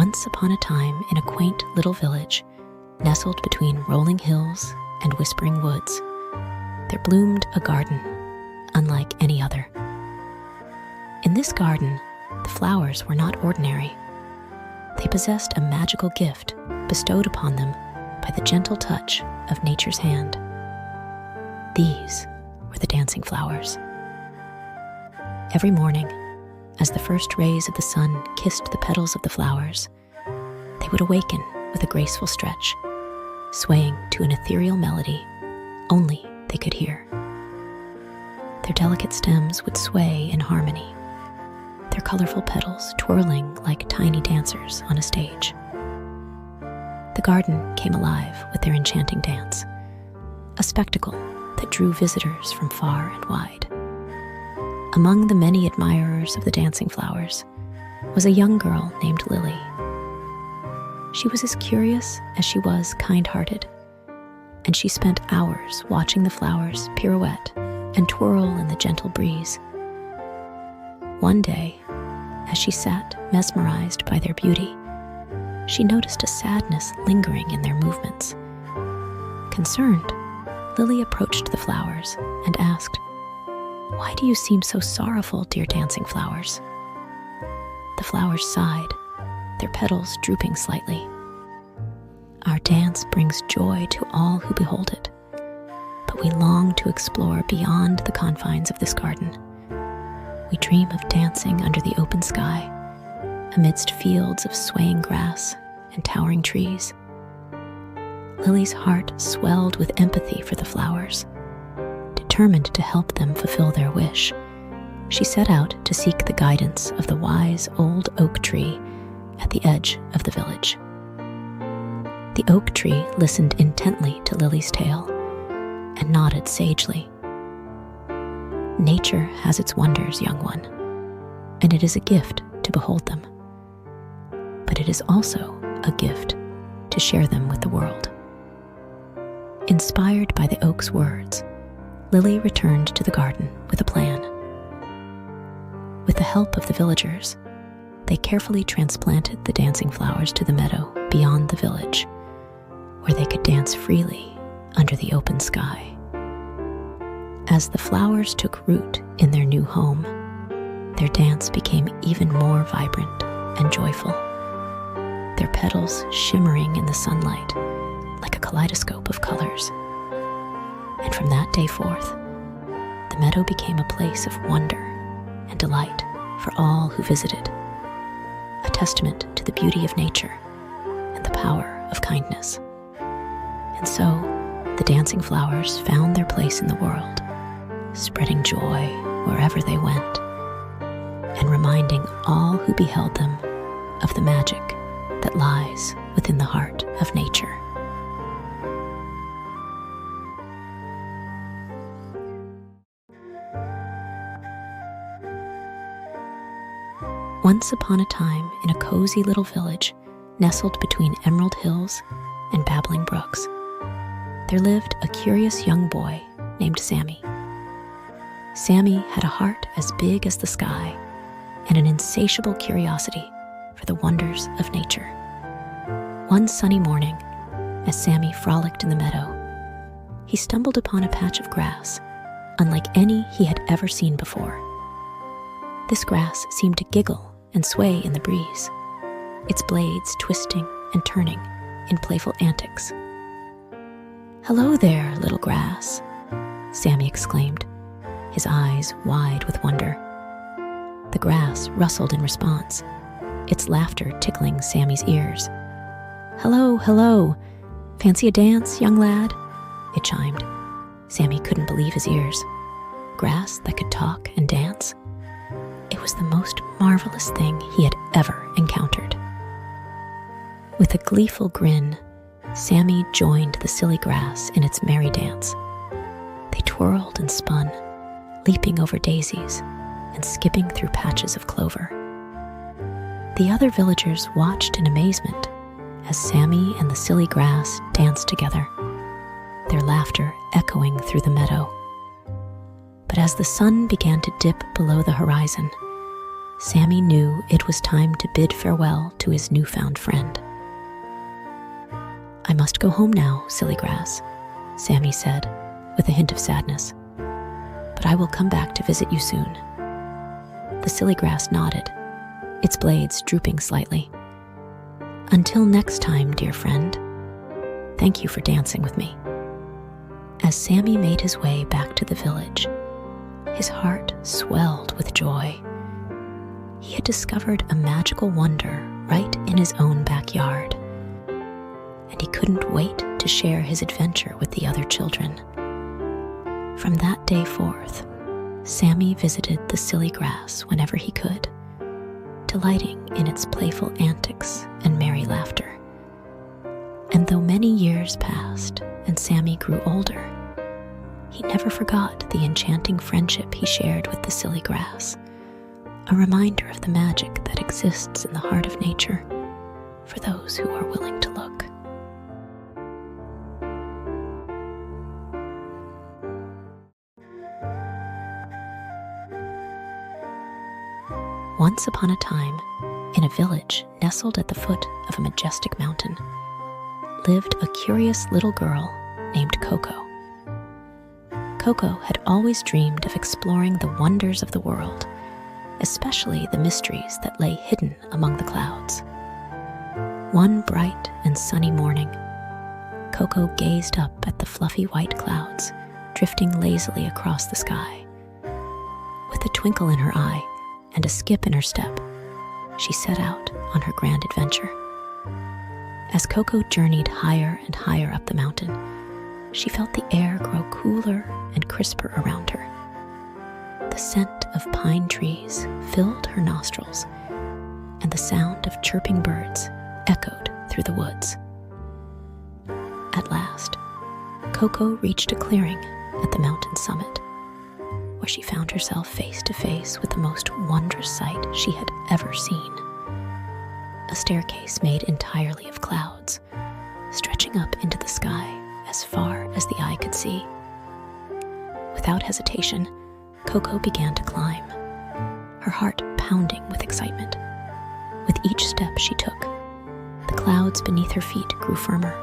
Once upon a time, in a quaint little village, nestled between rolling hills and whispering woods, there bloomed a garden unlike any other. In this garden, the flowers were not ordinary. They possessed a magical gift bestowed upon them by the gentle touch of nature's hand. These were the dancing flowers. Every morning, as the first rays of the sun kissed the petals of the flowers, they would awaken with a graceful stretch, swaying to an ethereal melody only they could hear. Their delicate stems would sway in harmony, their colorful petals twirling like tiny dancers on a stage. The garden came alive with their enchanting dance, a spectacle that drew visitors from far and wide. Among the many admirers of the dancing flowers was a young girl named Lily. She was as curious as she was kind-hearted, and she spent hours watching the flowers pirouette and twirl in the gentle breeze. One day, as she sat mesmerized by their beauty, she noticed a sadness lingering in their movements. Concerned, Lily approached the flowers and asked, "Why do you seem so sorrowful, dear dancing flowers?" The flowers sighed, their petals drooping slightly. "Our dance brings joy to all who behold it, but we long to explore beyond the confines of this garden. We dream of dancing under the open sky, amidst fields of swaying grass and towering trees." Lily's heart swelled with empathy for the flowers. Determined to help them fulfill their wish, she set out to seek the guidance of the wise old oak tree at the edge of the village. The oak tree listened intently to Lily's tale and nodded sagely. "Nature has its wonders, young one, and it is a gift to behold them. But it is also a gift to share them with the world." Inspired by the oak's words, Lily returned to the garden with a plan. With the help of the villagers, they carefully transplanted the dancing flowers to the meadow beyond the village, where they could dance freely under the open sky. As the flowers took root in their new home, their dance became even more vibrant and joyful, their petals shimmering in the sunlight like a kaleidoscope of colors. And from that day forth, the meadow became a place of wonder and delight for all who visited, a testament to the beauty of nature and the power of kindness. And so, the dancing flowers found their place in the world, spreading joy wherever they went, and reminding all who beheld them of the magic that lies within the heart of nature. Once upon a time, in a cozy little village nestled between emerald hills and babbling brooks, there lived a curious young boy named Sammy. Sammy had a heart as big as the sky and an insatiable curiosity for the wonders of nature. One sunny morning, as Sammy frolicked in the meadow, he stumbled upon a patch of grass unlike any he had ever seen before. This grass seemed to giggle and sway in the breeze, its blades twisting and turning in playful antics. "Hello there, little grass," Sammy exclaimed, his eyes wide with wonder. The grass rustled in response, its laughter tickling Sammy's ears. "Hello, hello. Fancy a dance, young lad?" it chimed. Sammy couldn't believe his ears. Grass that could talk and dance? It was the most marvelous thing he had ever encountered. With a gleeful grin, Sammy joined the silly grass in its merry dance. They twirled and spun, leaping over daisies and skipping through patches of clover. The other villagers watched in amazement as Sammy and the silly grass danced together, their laughter echoing through the meadow. But as the sun began to dip below the horizon, Sammy knew it was time to bid farewell to his newfound friend. "I must go home now, silly grass," Sammy said, with a hint of sadness. "But I will come back to visit you soon." The silly grass nodded, its blades drooping slightly. "Until next time, dear friend. Thank you for dancing with me." As Sammy made his way back to the village, his heart swelled with joy. He had discovered a magical wonder right in his own backyard, and he couldn't wait to share his adventure with the other children. From that day forth, Sammy visited the silly grass whenever he could, delighting in its playful antics and merry laughter. And though many years passed and Sammy grew older, he never forgot the enchanting friendship he shared with the silly grass, a reminder of the magic that exists in the heart of nature for those who are willing to look. Once upon a time, in a village nestled at the foot of a majestic mountain, lived a curious little girl named Coco. Coco had always dreamed of exploring the wonders of the world, especially the mysteries that lay hidden among the clouds. One bright and sunny morning, Coco gazed up at the fluffy white clouds drifting lazily across the sky. With a twinkle in her eye and a skip in her step, she set out on her grand adventure. As Coco journeyed higher and higher up the mountain, she felt the air grow cooler and crisper around her. The scent of pine trees filled her nostrils, and the sound of chirping birds echoed through the woods. At last, Coco reached a clearing at the mountain summit, where she found herself face to face with the most wondrous sight she had ever seen. A staircase made entirely of clouds, stretching up into the sky as far as the eye could see. Without hesitation, Coco began to climb, her heart pounding with excitement. With each step she took, the clouds beneath her feet grew firmer,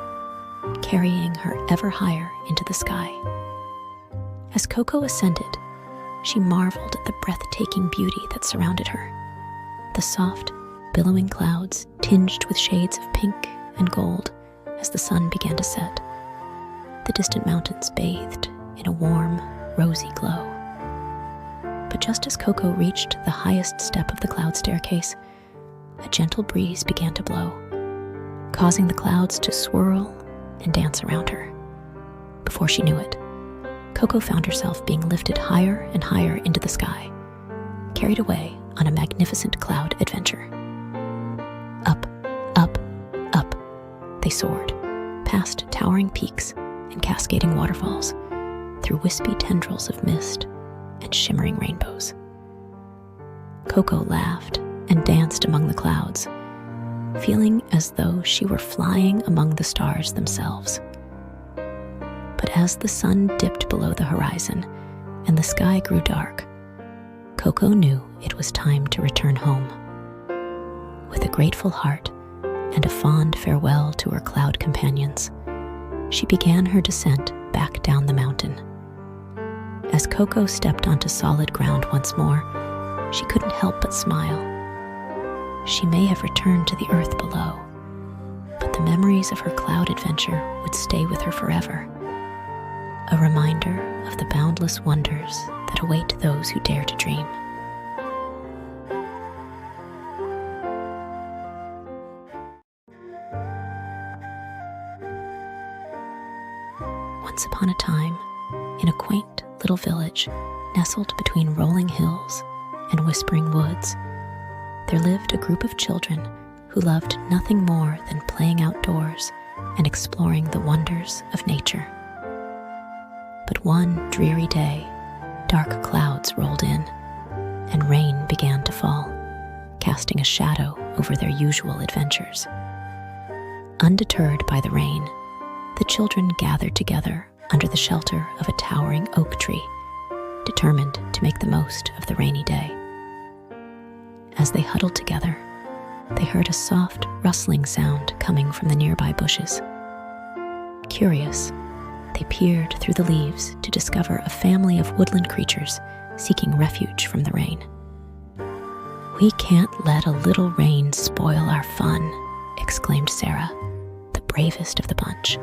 carrying her ever higher into the sky. As Coco ascended, she marveled at the breathtaking beauty that surrounded her. The soft, billowing clouds tinged with shades of pink and gold as the sun began to set. The distant mountains bathed in a warm, rosy glow. But just as Coco reached the highest step of the cloud staircase, a gentle breeze began to blow, causing the clouds to swirl and dance around her. Before she knew it, Coco found herself being lifted higher and higher into the sky, carried away on a magnificent cloud adventure. Up, up, up, they soared, past towering peaks and cascading waterfalls, through wispy tendrils of mist and shimmering rainbows. Coco laughed and danced among the clouds, feeling as though she were flying among the stars themselves. But as the sun dipped below the horizon and the sky grew dark, Coco knew it was time to return home. With a grateful heart and a fond farewell to her cloud companions, she began her descent back down the mountain. As Coco stepped onto solid ground once more, she couldn't help but smile. She may have returned to the earth below, but the memories of her cloud adventure would stay with her forever, a reminder of the boundless wonders that await those who dare to dream. Once upon a time, in a quaint little village nestled between rolling hills and whispering woods, there lived a group of children who loved nothing more than playing outdoors and exploring the wonders of nature. But one dreary day, dark clouds rolled in, and rain began to fall, casting a shadow over their usual adventures. Undeterred by the rain, the children gathered together under the shelter of a towering oak tree, determined to make the most of the rainy day. As they huddled together, they heard a soft, rustling sound coming from the nearby bushes. Curious, they peered through the leaves to discover a family of woodland creatures seeking refuge from the rain. "We can't let a little rain spoil our fun," exclaimed Sarah, the bravest of the bunch.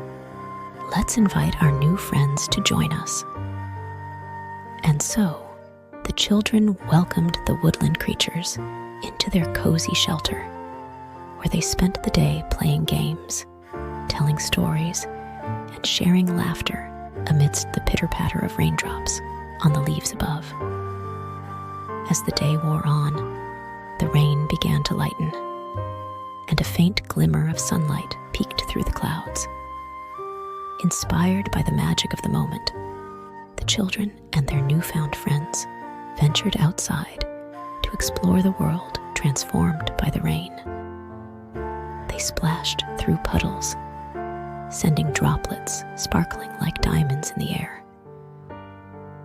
"Let's invite our new friends to join us." And so, the children welcomed the woodland creatures into their cozy shelter, where they spent the day playing games, telling stories, and sharing laughter amidst the pitter-patter of raindrops on the leaves above. As the day wore on, the rain began to lighten, and a faint glimmer of sunlight peeked through the clouds. Inspired by the magic of the moment, the children and their newfound friends ventured outside to explore the world transformed by the rain. They splashed through puddles, sending droplets sparkling like diamonds in the air.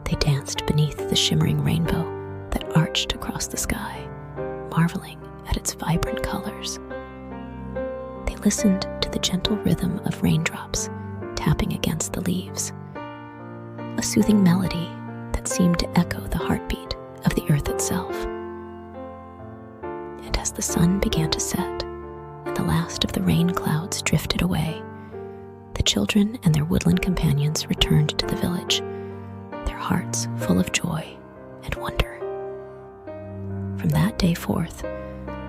They danced beneath the shimmering rainbow that arched across the sky, marveling at its vibrant colors. They listened to the gentle rhythm of raindrops tapping against the leaves, a soothing melody that seemed to echo the heartbeat of the earth itself. And as the sun began to set and the last of the rain clouds drifted away, the children and their woodland companions returned to the village, their hearts full of joy and wonder. From that day forth,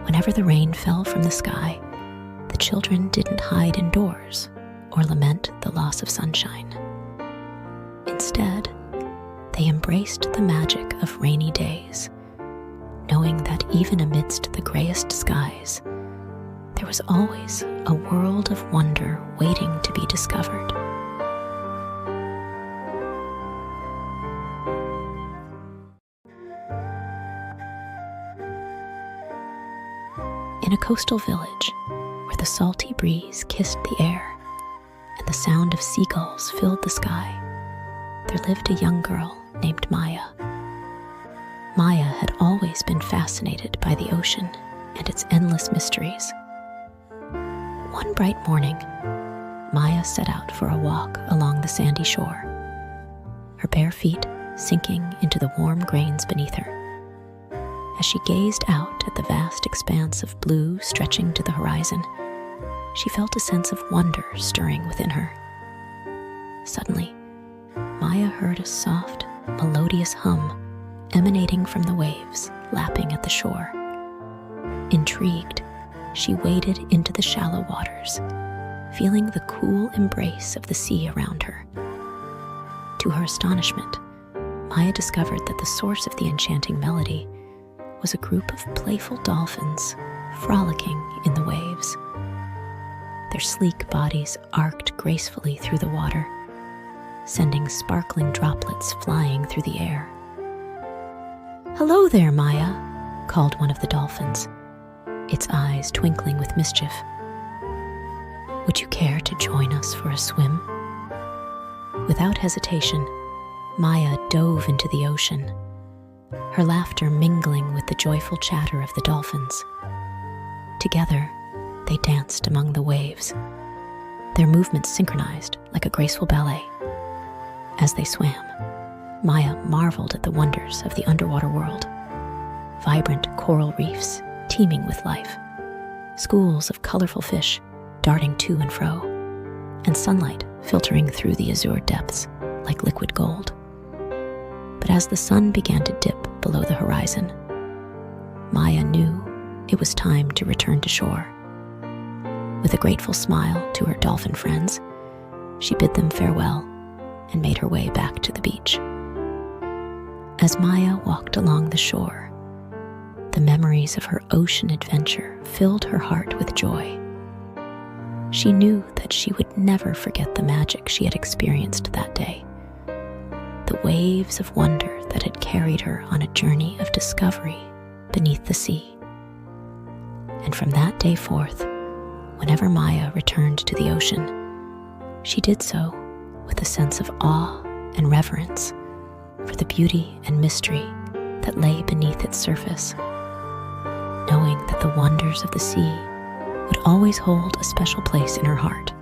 whenever the rain fell from the sky, the children didn't hide indoors or lament the loss of sunshine. Instead, they embraced the magic of rainy days, knowing that even amidst the grayest skies, there was always a world of wonder waiting to be discovered. In a coastal village, where the salty breeze kissed the air and the sound of seagulls filled the sky, there lived a young girl named Maya. Maya had always been fascinated by the ocean and its endless mysteries. One bright morning, Maya set out for a walk along the sandy shore, her bare feet sinking into the warm grains beneath her. As she gazed out at the vast expanse of blue stretching to the horizon, she felt a sense of wonder stirring within her. Suddenly, Maya heard a soft, melodious hum emanating from the waves lapping at the shore. Intrigued, she waded into the shallow waters, feeling the cool embrace of the sea around her. To her astonishment, Maya discovered that the source of the enchanting melody was a group of playful dolphins frolicking in the waves. Their sleek bodies arced gracefully through the water, sending sparkling droplets flying through the air. "Hello there, Maya," called one of the dolphins, its eyes twinkling with mischief. "Would you care to join us for a swim?" Without hesitation, Maya dove into the ocean, her laughter mingling with the joyful chatter of the dolphins. Together, they danced among the waves, their movements synchronized like a graceful ballet. As they swam, Maya marveled at the wonders of the underwater world. Vibrant coral reefs teeming with life, schools of colorful fish darting to and fro, and sunlight filtering through the azure depths like liquid gold. But as the sun began to dip below the horizon, Maya knew it was time to return to shore. With a grateful smile to her dolphin friends, she bid them farewell and made her way back to the beach. As Maya walked along the shore, the memories of her ocean adventure filled her heart with joy. She knew that she would never forget the magic she had experienced that day, the waves of wonder that had carried her on a journey of discovery beneath the sea. And from that day forth, whenever Maya returned to the ocean, she did so with a sense of awe and reverence for the beauty and mystery that lay beneath its surface. the wonders of the sea would always hold a special place in her heart.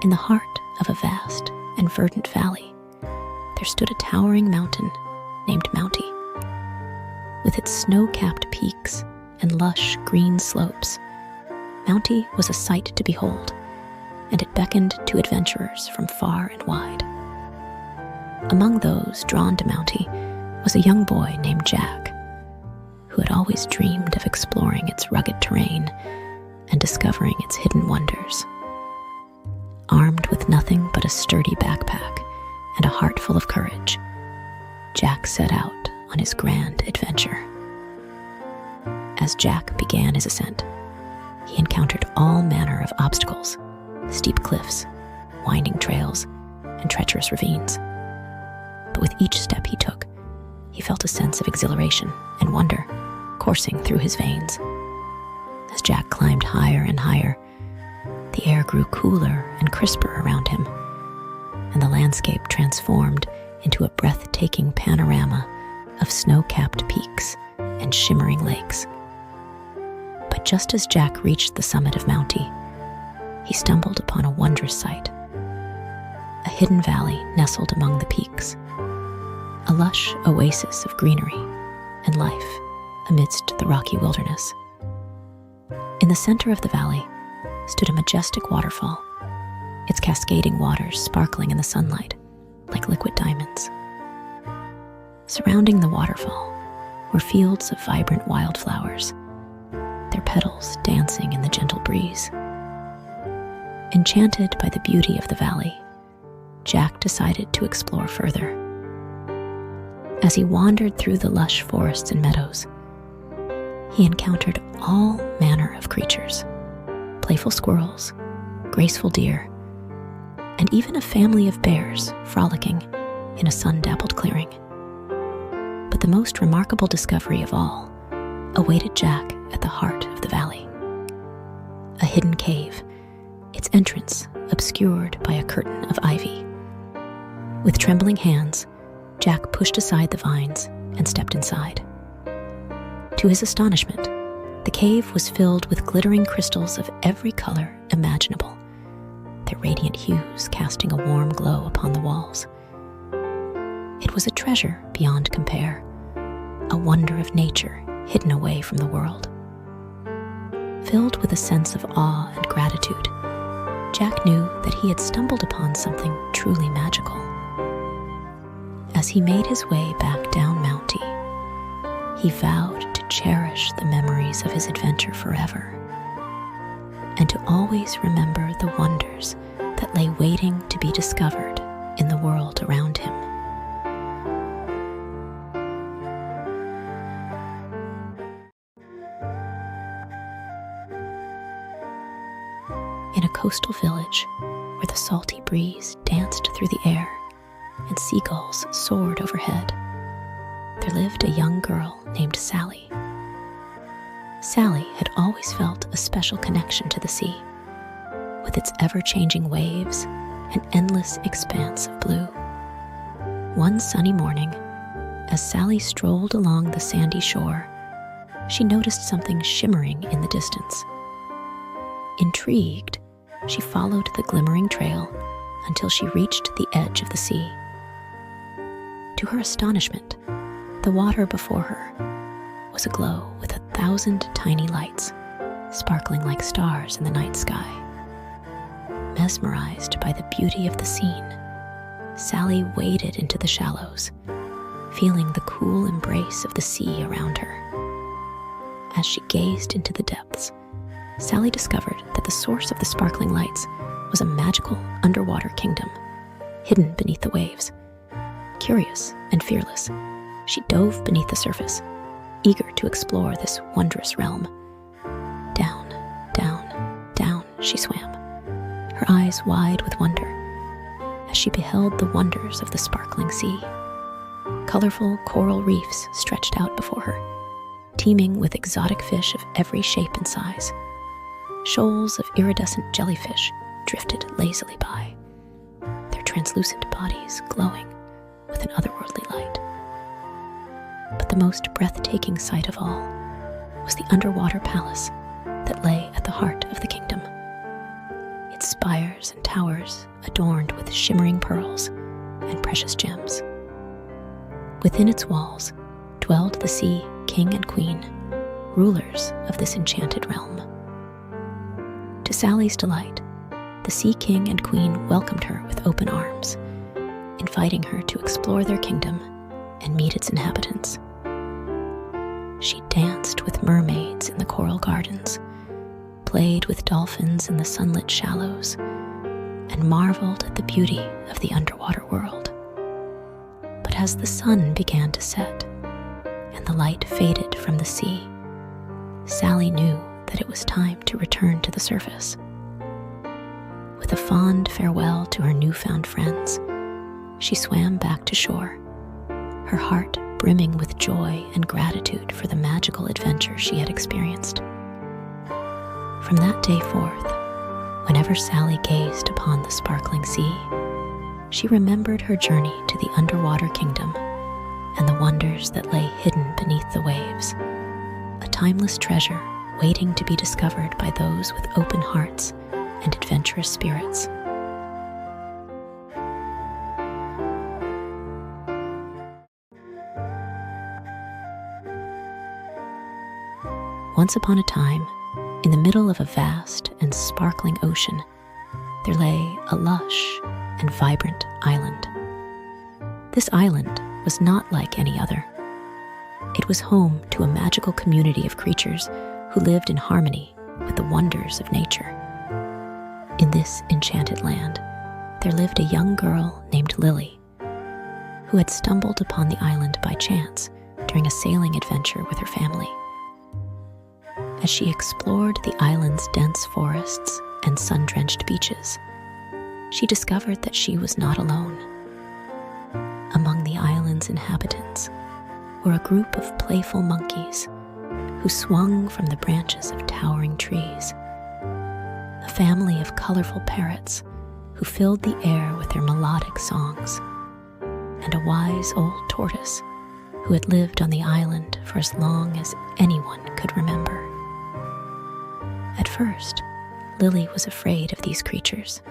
In the heart of a vast and verdant valley, there stood a towering mountain named Mounty. With its snow-capped peaks and lush green slopes, Mounty was a sight to behold, and it beckoned to adventurers from far and wide. Among those drawn to Mounty was a young boy named Jack, who had always dreamed of exploring its rugged terrain and discovering its hidden wonders. Armed with nothing but a sturdy backpack and a heart full of courage, Jack set out on his grand adventure. As Jack began his ascent, he encountered all manner of obstacles: steep cliffs, winding trails, and treacherous ravines. But with each step he took, he felt a sense of exhilaration and wonder coursing through his veins. As Jack climbed higher and higher, the air grew cooler and crisper around him, and the landscape transformed into a breathtaking panorama of snow-capped peaks and shimmering lakes. But just as Jack reached the summit of Mounty, he stumbled upon a wondrous sight: a hidden valley nestled among the peaks, a lush oasis of greenery and life amidst the rocky wilderness. In the center of the valley stood a majestic waterfall, its cascading waters sparkling in the sunlight like liquid diamonds. Surrounding the waterfall were fields of vibrant wildflowers, their petals dancing in the gentle breeze. Enchanted by the beauty of the valley, Jack decided to explore further. As he wandered through the lush forests and meadows, he encountered all manner of creatures: playful squirrels, graceful deer, and even a family of bears frolicking in a sun-dappled clearing. But the most remarkable discovery of all awaited Jack at the heart of the valley: a hidden cave, its entrance obscured by a curtain of ivy. With trembling hands, Jack pushed aside the vines and stepped inside. To his astonishment, the cave was filled with glittering crystals of every color imaginable, their radiant hues casting a warm glow upon the walls. It was a treasure beyond compare, a wonder of nature hidden away from the world. Filled with a sense of awe and gratitude, Jack knew that he had stumbled upon something truly magical. As he made his way back down Mounty, he vowed to cherish the memories of his adventure forever, and to always remember the wonders that lay waiting to be discovered in the world around him. In a coastal village where the salty breeze danced through the air and seagulls soared overhead, there lived a young girl named Sally. Sally had always felt a special connection to the sea, with its ever-changing waves and endless expanse of blue. One sunny morning, as Sally strolled along the sandy shore, she noticed something shimmering in the distance. Intrigued, she followed the glimmering trail until she reached the edge of the sea. To her astonishment, the water before her was aglow with 1,000 tiny lights, sparkling like stars in the night sky. Mesmerized by the beauty of the scene, Sally waded into the shallows, feeling the cool embrace of the sea around her. As she gazed into the depths, Sally discovered that the source of the sparkling lights was a magical underwater kingdom, hidden beneath the waves. Curious and fearless, she dove beneath the surface, eager to explore this wondrous realm. Down, down, down she swam, her eyes wide with wonder, as she beheld the wonders of the sparkling sea. Colorful coral reefs stretched out before her, teeming with exotic fish of every shape and size. Shoals of iridescent jellyfish drifted lazily by, translucent bodies glowing with an otherworldly light. But the most breathtaking sight of all was the underwater palace that lay at the heart of the kingdom. Its spires and towers adorned with shimmering pearls and precious gems. Within its walls dwelled the Sea King and Queen, rulers of this enchanted realm. To Sally's delight, the Sea King and Queen welcomed her with open arms, inviting her to explore their kingdom and meet its inhabitants. She danced with mermaids in the coral gardens, played with dolphins in the sunlit shallows, and marveled at the beauty of the underwater world. But as the sun began to set and the light faded from the sea, Sally knew that it was time to return to the surface. With a fond farewell to her newfound friends, she swam back to shore, her heart brimming with joy and gratitude for the magical adventure she had experienced. From that day forth, whenever Sally gazed upon the sparkling sea, she remembered her journey to the underwater kingdom and the wonders that lay hidden beneath the waves, a timeless treasure waiting to be discovered by those with open hearts and adventurous spirits. Once upon a time, in the middle of a vast and sparkling ocean, there lay a lush and vibrant island. This island was not like any other. It was home to a magical community of creatures who lived in harmony with the wonders of nature. In this enchanted land, there lived a young girl named Lily, who had stumbled upon the island by chance during a sailing adventure with her family. As she explored the island's dense forests and sun-drenched beaches, she discovered that she was not alone. Among the island's inhabitants were a group of playful monkeys who swung from the branches of towering trees, a family of colorful parrots who filled the air with their melodic songs, and a wise old tortoise who had lived on the island for as long as anyone could remember. At first, Lily was afraid of these creatures,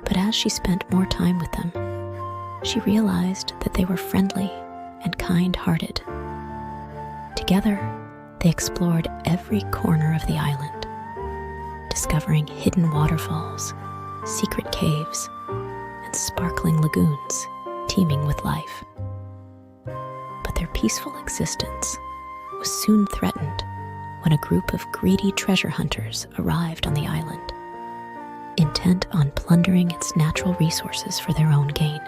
but as she spent more time with them, she realized that they were friendly and kind-hearted. Together, they explored every corner of the island, discovering hidden waterfalls, secret caves, and sparkling lagoons teeming with life. But their peaceful existence was soon threatened when a group of greedy treasure hunters arrived on the island, intent on plundering its natural resources for their own gain.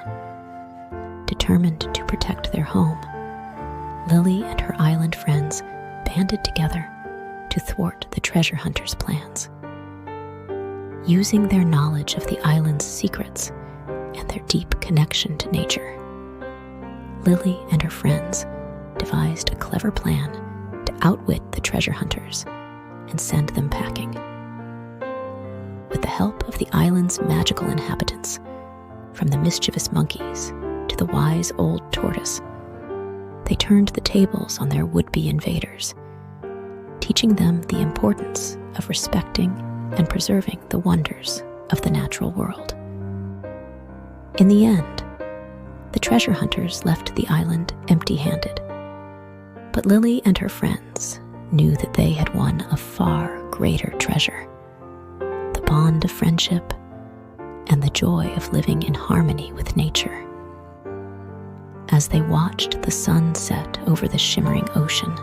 Determined to protect their home, Lily and her island friends banded together to thwart the treasure hunters' plans. Using their knowledge of the island's secrets and their deep connection to nature, Lily and her friends devised a clever plan to outwit the treasure hunters and send them packing. With the help of the island's magical inhabitants, from the mischievous monkeys to the wise old tortoise, they turned the tables on their would-be invaders, teaching them the importance of respecting and preserving the wonders of the natural world. In the end, the treasure hunters left the island empty-handed, but Lily and her friends knew that they had won a far greater treasure: the bond of friendship and the joy of living in harmony with nature. As they watched the sun set over the shimmering ocean,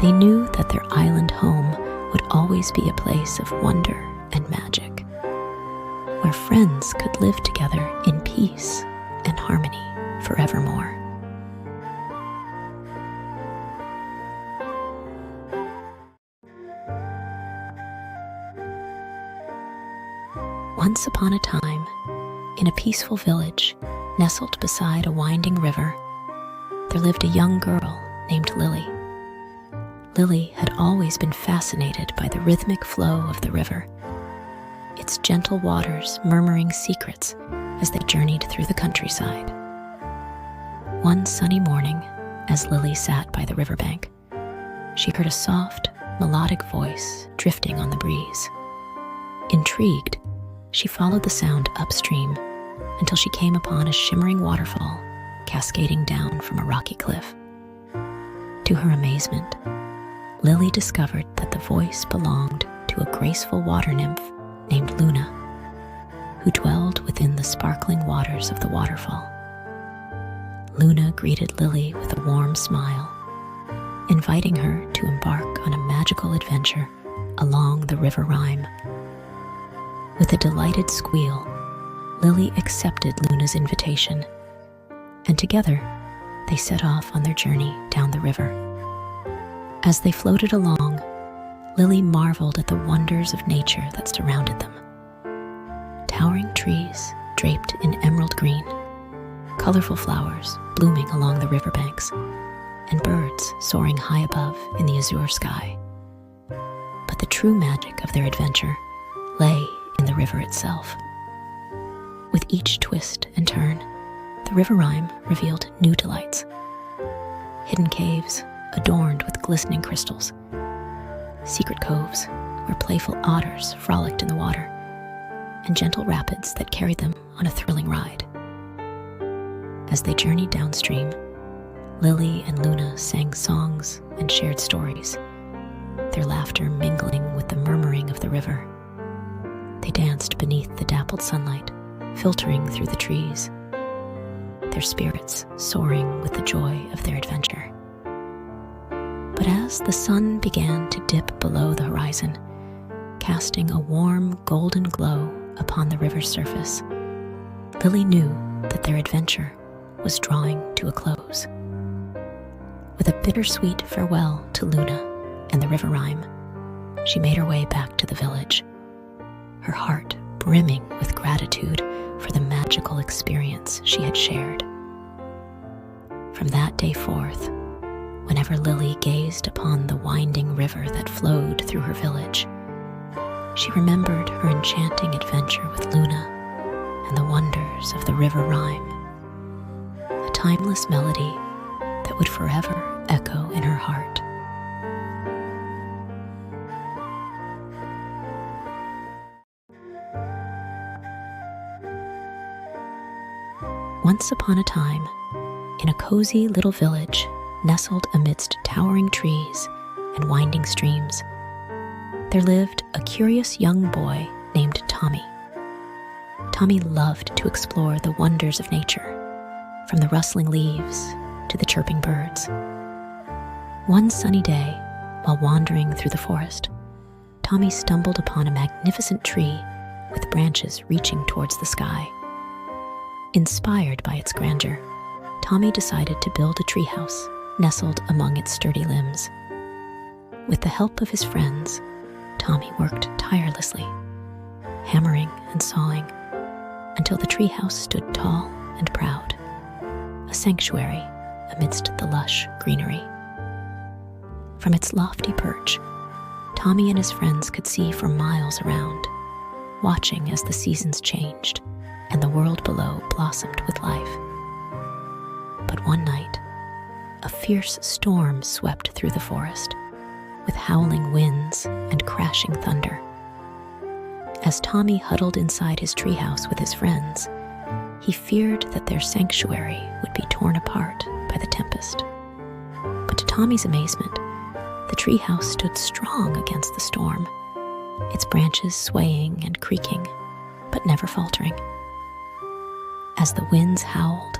they knew that their island home would always be a place of wonder and magic, where friends could live together in peace and harmony forevermore. Once upon a time, in a peaceful village nestled beside a winding river, there lived a young girl named Lily. Lily had always been fascinated by the rhythmic flow of the river, its gentle waters murmuring secrets as they journeyed through the countryside. One sunny morning, as Lily sat by the riverbank, she heard a soft, melodic voice drifting on the breeze. Intrigued, she followed the sound upstream until she came upon a shimmering waterfall cascading down from a rocky cliff. To her amazement, Lily discovered that the voice belonged to a graceful water nymph named Luna, who dwelled within the sparkling waters of the waterfall. Luna greeted Lily with a warm smile, inviting her to embark on a magical adventure along the river Rhyme. With a delighted squeal, Lily accepted Luna's invitation, and together they set off on their journey down the river. As they floated along, Lily marveled at the wonders of nature that surrounded them. Towering trees draped in emerald green, colorful flowers blooming along the riverbanks, and birds soaring high above in the azure sky. But the true magic of their adventure lay in the river itself. With each twist and turn, the river Rhyme revealed new delights. Hidden caves adorned with glistening crystals, secret coves where playful otters frolicked in the water, and gentle rapids that carried them on a thrilling ride. As they journeyed downstream, Lily and Luna sang songs and shared stories, their laughter mingling with the murmuring of the river. They danced beneath the dappled sunlight, filtering through the trees, their spirits soaring with the joy of their adventure. But as the sun began to dip below the horizon, casting a warm golden glow upon the river's surface, Lily knew that their adventure was drawing to a close. With a bittersweet farewell to Luna and the river Rhyme, she made her way back to the village, her heart brimming with gratitude for the magical experience she had shared. From that day forth, whenever Lily gazed upon the winding river that flowed through her village, she remembered her enchanting adventure with Luna and the wonders of the river Rhyme, a timeless melody that would forever echo in her heart. Once upon a time, in a cozy little village nestled amidst towering trees and winding streams, there lived a curious young boy named Tommy. Tommy loved to explore the wonders of nature, from the rustling leaves to the chirping birds. One sunny day, while wandering through the forest, Tommy stumbled upon a magnificent tree with branches reaching towards the sky. Inspired by its grandeur, Tommy decided to build a treehouse nestled among its sturdy limbs. With the help of his friends, Tommy worked tirelessly, hammering and sawing, until the treehouse stood tall and proud, a sanctuary amidst the lush greenery. From its lofty perch, Tommy and his friends could see for miles around, watching as the seasons changed and the world below blossomed with life. But one night, a fierce storm swept through the forest, with howling winds and crashing thunder. As Tommy huddled inside his treehouse with his friends, he feared that their sanctuary would be torn apart by the tempest. But to Tommy's amazement, the treehouse stood strong against the storm, its branches swaying and creaking, but never faltering. As the winds howled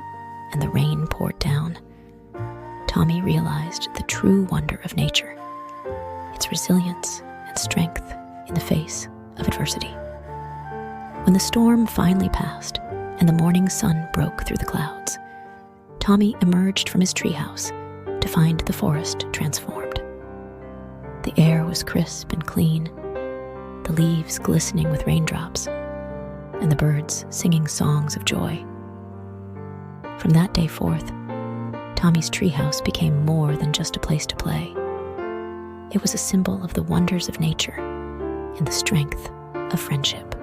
and the rain poured down, Tommy realized the true wonder of nature, its resilience and strength in the face of adversity. When the storm finally passed and the morning sun broke through the clouds, Tommy emerged from his treehouse to find the forest transformed. The air was crisp and clean, the leaves glistening with raindrops, and the birds singing songs of joy. From that day forth, Tommy's treehouse became more than just a place to play. It was a symbol of the wonders of nature and the strength of friendship.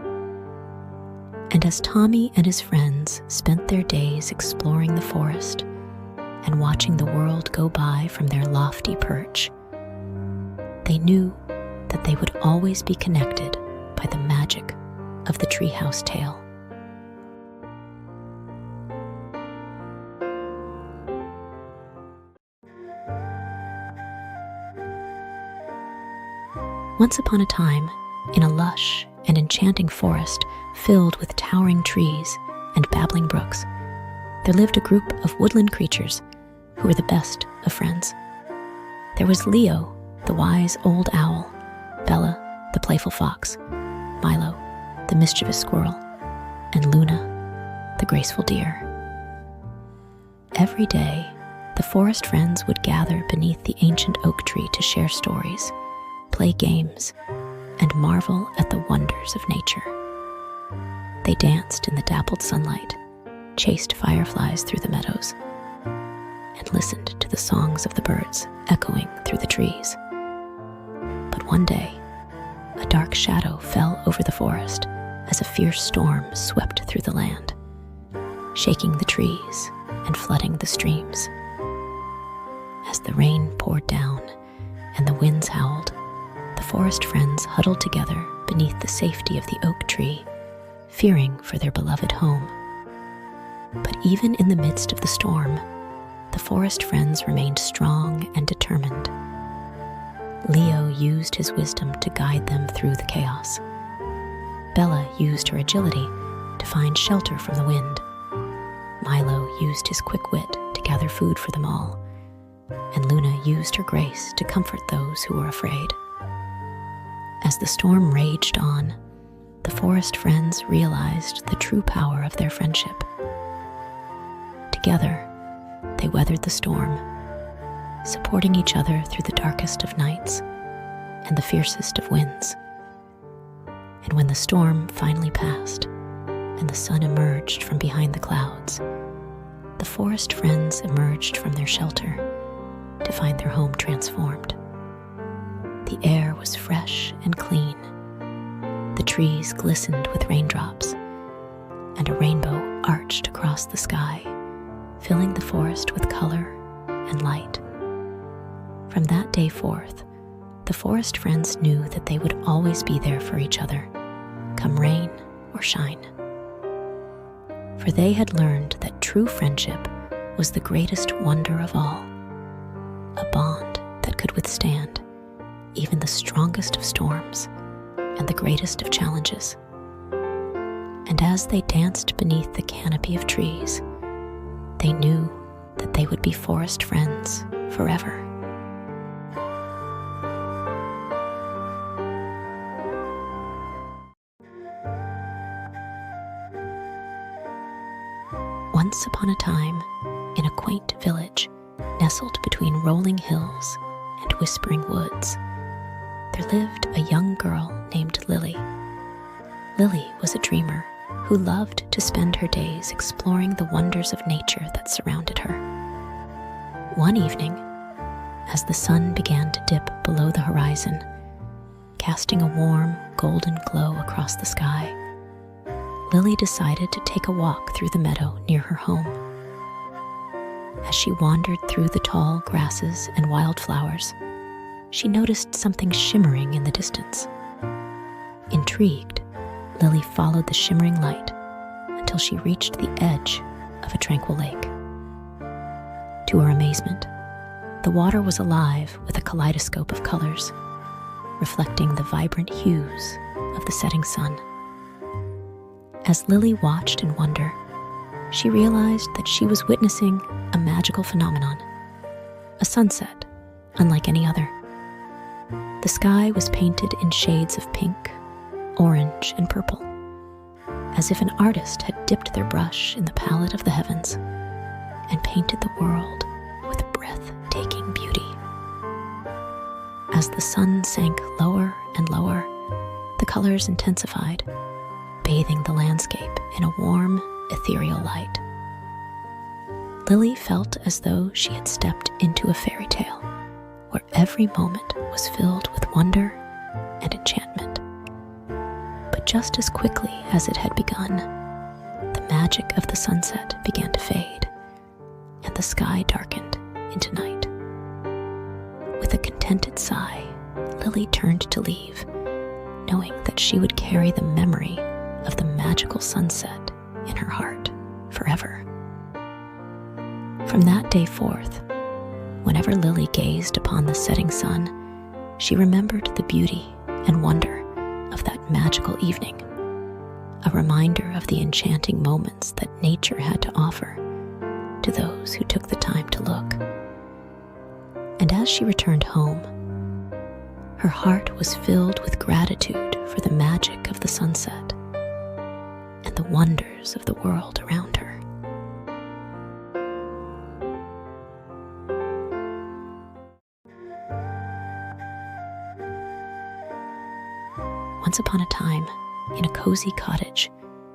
And And as Tommy and his friends spent their days exploring the forest and watching the world go by from their lofty perch, they knew that they would always be connected by the magic of the treehouse tale. Once upon a time, in a lush and enchanting forest filled with towering trees and babbling brooks, there lived a group of woodland creatures who were the best of friends. There was Leo, the wise old owl, Bella, the playful fox, Milo, the mischievous squirrel, and Luna, the graceful deer. Every day, the forest friends would gather beneath the ancient oak tree to share stories, play games, and marvel at the wonders of nature. They danced in the dappled sunlight, chased fireflies through the meadows, and listened to the songs of the birds echoing through the trees. But one day, a dark shadow fell over the forest as a fierce storm swept through the land, shaking the trees and flooding the streams. As the rain poured down and the winds howled, the forest friends huddled together beneath the safety of the oak tree, fearing for their beloved home. But even in the midst of the storm, the forest friends remained strong and determined. Leo used his wisdom to guide them through the chaos. Bella used her agility to find shelter from the wind. Milo used his quick wit to gather food for them all, and Luna used her grace to comfort those who were afraid. As the storm raged on, the forest friends realized the true power of their friendship. Together, they weathered the storm, supporting each other through the darkest of nights and the fiercest of winds. And when the storm finally passed and the sun emerged from behind the clouds, the forest friends emerged from their shelter to find their home transformed. The air was fresh and clean. The trees glistened with raindrops, and a rainbow arched across the sky, filling the forest with color and light. From that day forth, the forest friends knew that they would always be there for each other, come rain or shine. For they had learned that true friendship was the greatest wonder of all, a bond that could withstand even the strongest of storms and the greatest of challenges. And as they danced beneath the canopy of trees, they knew that they would be forest friends forever. Once upon a time, in a quaint village nestled between rolling hills and whispering woods, there lived a young girl named Lily. Lily was a dreamer who loved to spend her days exploring the wonders of nature that surrounded her. One evening, as the sun began to dip below the horizon, casting a warm, golden glow across the sky, Lily decided to take a walk through the meadow near her home. As she wandered through the tall grasses and wildflowers, she noticed something shimmering in the distance. Intrigued, Lily followed the shimmering light until she reached the edge of a tranquil lake. To her amazement, the water was alive with a kaleidoscope of colors, reflecting the vibrant hues of the setting sun. As Lily watched in wonder, she realized that she was witnessing a magical phenomenon, a sunset unlike any other. The sky was painted in shades of pink, orange, and purple, as if an artist had dipped their brush in the palette of the heavens and painted the world with breathtaking beauty. As the sun sank lower and lower, the colors intensified, bathing the landscape in a warm, ethereal light. Lily felt as though she had stepped into a fairy tale, where every moment was filled with wonder and enchantment. But just as quickly as it had begun, magic of the sunset began to fade, and the sky darkened into night. With a contented sigh, Lily turned to leave, knowing that she would carry the memory of the magical sunset in her heart forever. From that day forth, whenever Lily gazed upon the setting sun, she remembered the beauty and wonder of that magical evening, a reminder of the enchanting moments that nature had to offer to those who took the time to look. And as she returned home, her heart was filled with gratitude for the magic of the sunset and the wonders of the world around her. Once upon a time, in a cozy cottage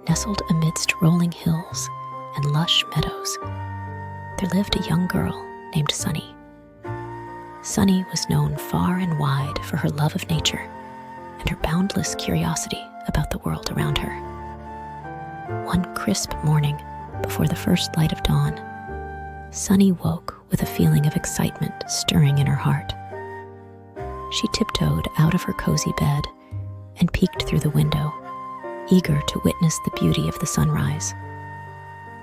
nestled amidst rolling hills and lush meadows, there lived a young girl named Sunny. Sunny was known far and wide for her love of nature and her boundless curiosity about the world around her. One crisp morning, before the first light of dawn, Sunny woke with a feeling of excitement stirring in her heart. She tiptoed out of her cozy bed and peeked through the window, eager to witness the beauty of the sunrise.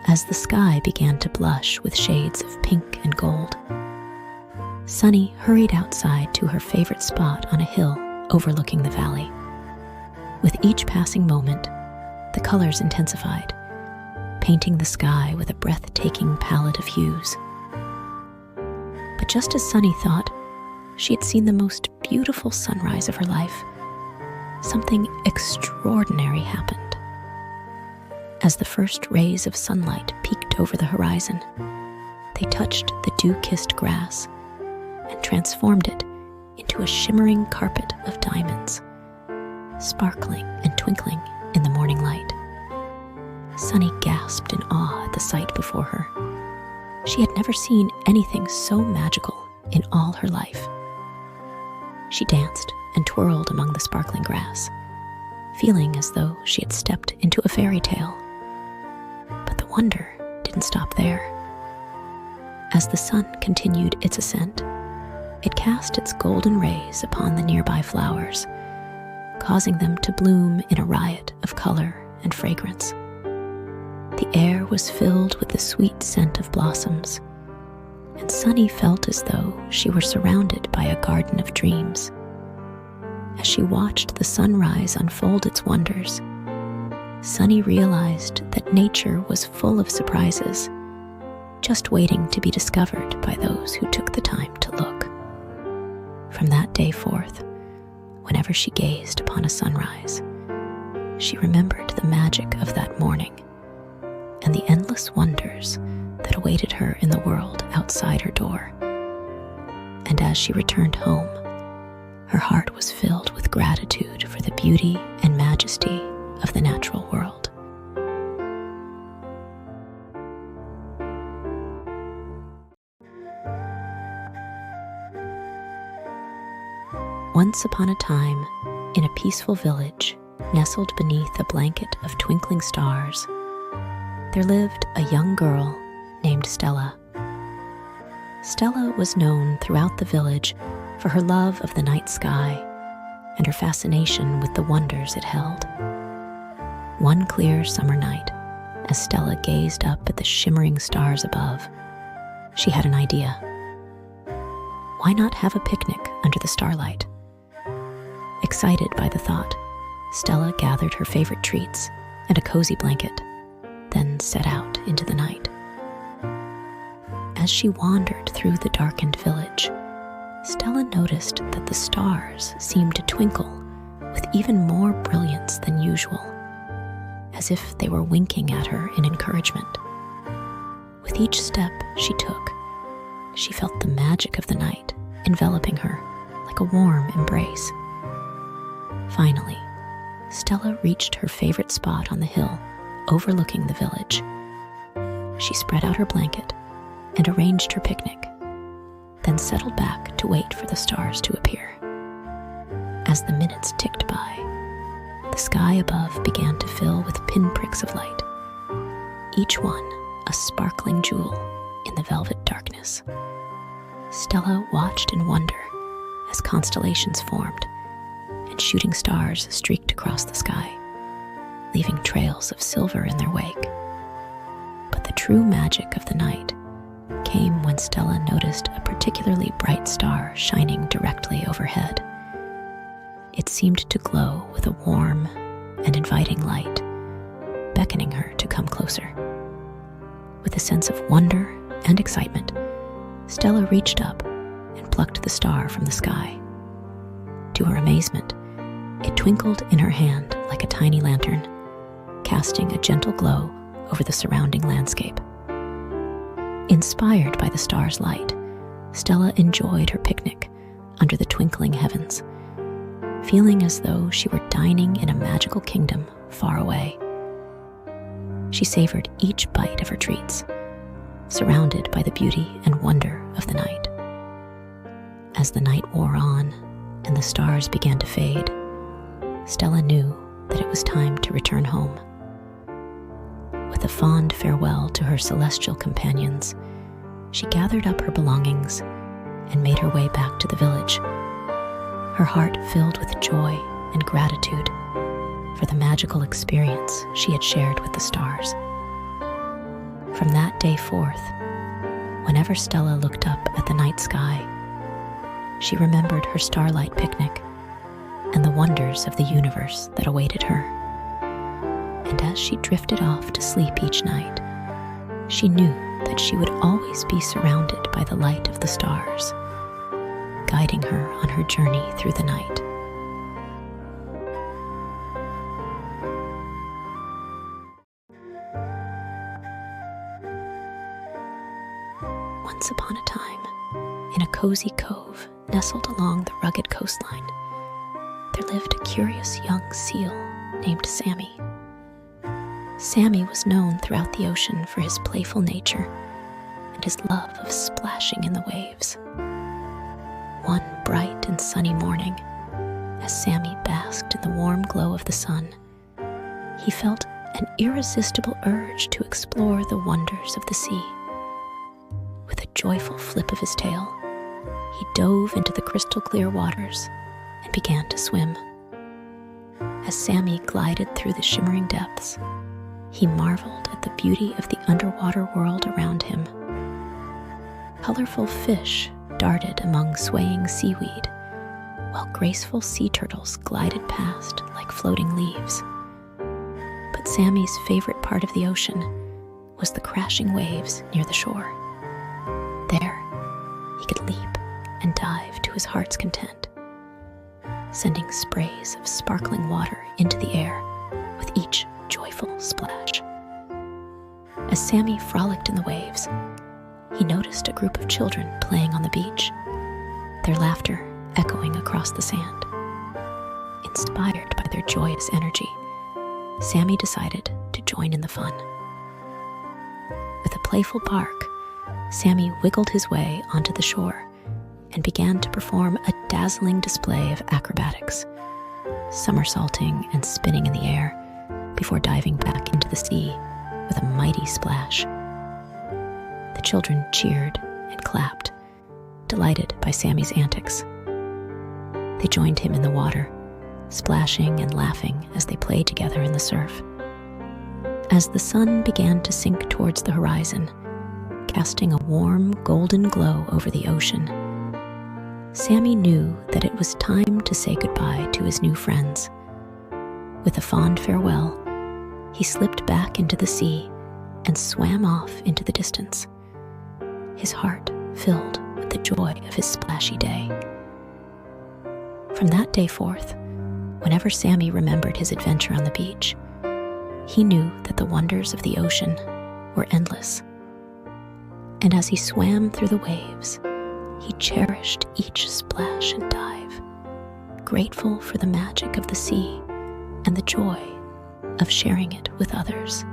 As the sky began to blush with shades of pink and gold, Sunny hurried outside to her favorite spot on a hill overlooking the valley. With each passing moment, the colors intensified, painting the sky with a breathtaking palette of hues. But just as Sunny thought she had seen the most beautiful sunrise of her life, something extraordinary happened. As the first rays of sunlight peeked over the horizon, they touched the dew-kissed grass and transformed it into a shimmering carpet of diamonds, sparkling and twinkling in the morning light. Sunny gasped in awe at the sight before her. She had never seen anything so magical in all her life. She danced and twirled among the sparkling grass, feeling as though she had stepped into a fairy tale. But the wonder didn't stop there. As the sun continued its ascent, it cast its golden rays upon the nearby flowers, causing them to bloom in a riot of color and fragrance. The air was filled with the sweet scent of blossoms, and Sunny felt as though she were surrounded by a garden of dreams. As she watched the sunrise unfold its wonders, Sunny realized that nature was full of surprises, just waiting to be discovered by those who took the time to look. From that day forth, whenever she gazed upon a sunrise, she remembered the magic of that morning and the endless wonders that awaited her in the world outside her door. And as she returned home, her heart was filled with gratitude for the beauty and majesty of the natural world. Once upon a time, in a peaceful village nestled beneath a blanket of twinkling stars, there lived a young girl named Stella. Stella was known throughout the village for her love of the night sky and her fascination with the wonders it held. One clear summer night, as Stella gazed up at the shimmering stars above, she had an idea. Why not have a picnic under the starlight? Excited by the thought, Stella gathered her favorite treats and a cozy blanket, then set out into the night. As she wandered through the darkened village, Stella noticed that the stars seemed to twinkle with even more brilliance than usual, as if they were winking at her in encouragement. With each step she took, she felt the magic of the night enveloping her like a warm embrace. Finally, Stella reached her favorite spot on the hill overlooking the village. She spread out her blanket and arranged her picnic, then settled back to wait for the stars to appear. As the minutes ticked by, the sky above began to fill with pinpricks of light. each one a sparkling jewel in the velvet darkness. Stella watched in wonder as constellations formed and shooting stars streaked across the sky, leaving trails of silver in their wake. But the true magic of the night came when Stella noticed a particularly bright star shining directly overhead. It seemed to glow with a warm and inviting light, beckoning her to come closer. With a sense of wonder and excitement, Stella reached up and plucked the star from the sky. To her amazement, it twinkled in her hand like a tiny lantern, casting a gentle glow over the surrounding landscape. Inspired by the star's light, Stella enjoyed her picnic under the twinkling heavens, feeling as though she were dining in a magical kingdom far away. She savored each bite of her treats, surrounded by the beauty and wonder of the night. As the night wore on and the stars began to fade, Stella knew that it was time to return home. With a fond farewell to her celestial companions, she gathered up her belongings and made her way back to the village, her heart filled with joy and gratitude for the magical experience she had shared with the stars. From that day forth, whenever Stella looked up at the night sky, she remembered her starlight picnic and the wonders of the universe that awaited her. And as she drifted off to sleep each night, she knew that she would always be surrounded by the light of the stars, guiding her on her journey through the night. Once upon a time, in a cozy cove nestled along the rugged coastline, there lived a curious young seal named Sammy. Sammy was known throughout the ocean for his playful nature and his love of splashing in the waves. One bright and sunny morning, as Sammy basked in the warm glow of the sun, he felt an irresistible urge to explore the wonders of the sea. With a joyful flip of his tail, he dove into the crystal clear waters and began to swim. As Sammy glided through the shimmering depths, he marveled at the beauty of the underwater world around him. Colorful fish darted among swaying seaweed, while graceful sea turtles glided past like floating leaves. But Sammy's favorite part of the ocean was the crashing waves near the shore. There, he could leap and dive to his heart's content, sending sprays of sparkling water into the air with each joyful splash. As Sammy frolicked in the waves, he noticed a group of children playing on the beach, their laughter echoing across the sand. Inspired by their joyous energy, Sammy decided to join in the fun. With a playful bark, Sammy wiggled his way onto the shore and began to perform a dazzling display of acrobatics, somersaulting and spinning in the air before diving back into the sea with a mighty splash. The children cheered and clapped, delighted by Sammy's antics. They joined him in the water, splashing and laughing as they played together in the surf. As the sun began to sink towards the horizon, casting a warm golden glow over the ocean, Sammy knew that it was time to say goodbye to his new friends. With a fond farewell, he slipped back into the sea and swam off into the distance, his heart filled with the joy of his splashy day. From that day forth, whenever Sammy remembered his adventure on the beach, he knew that the wonders of the ocean were endless. And as he swam through the waves, he cherished each splash and dive, grateful for the magic of the sea and the joy of sharing it with others.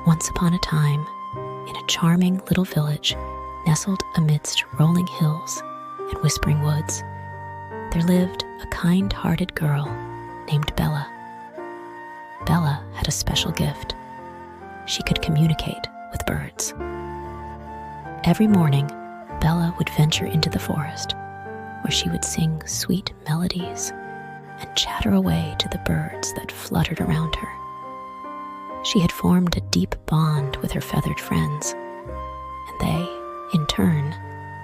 Once upon a time, in a charming little village nestled amidst rolling hills and whispering woods, there lived a kind-hearted girl named Bella. Bella had a special gift. She could communicate with birds. Every morning, Bella would venture into the forest, where she would sing sweet melodies and chatter away to the birds that fluttered around her. She had formed a deep bond with her feathered friends, and they, in turn,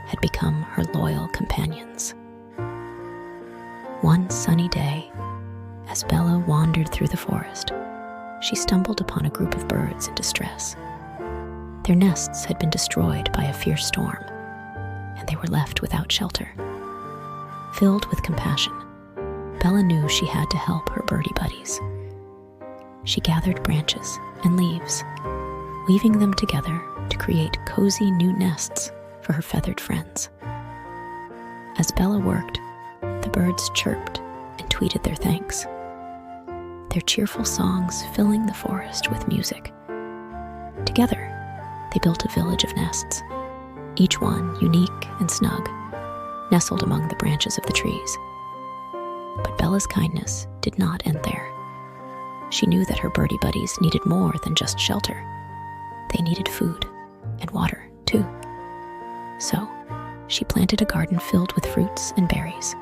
had become her loyal companions. One sunny day, as Bella wandered through the forest, she stumbled upon a group of birds in distress. Their nests had been destroyed by a fierce storm, and they were left without shelter. Filled with compassion, Bella knew she had to help her birdie buddies. She gathered branches and leaves, weaving them together to create cozy new nests for her feathered friends. As Bella worked, the birds chirped and tweeted their thanks, their cheerful songs filling the forest with music. Together, they built a village of nests, each one unique and snug, nestled among the branches of the trees. But Bella's kindness did not end there. She knew that her birdie buddies needed more than just shelter. They needed food and water, too. So, she planted a garden filled with fruits and berries,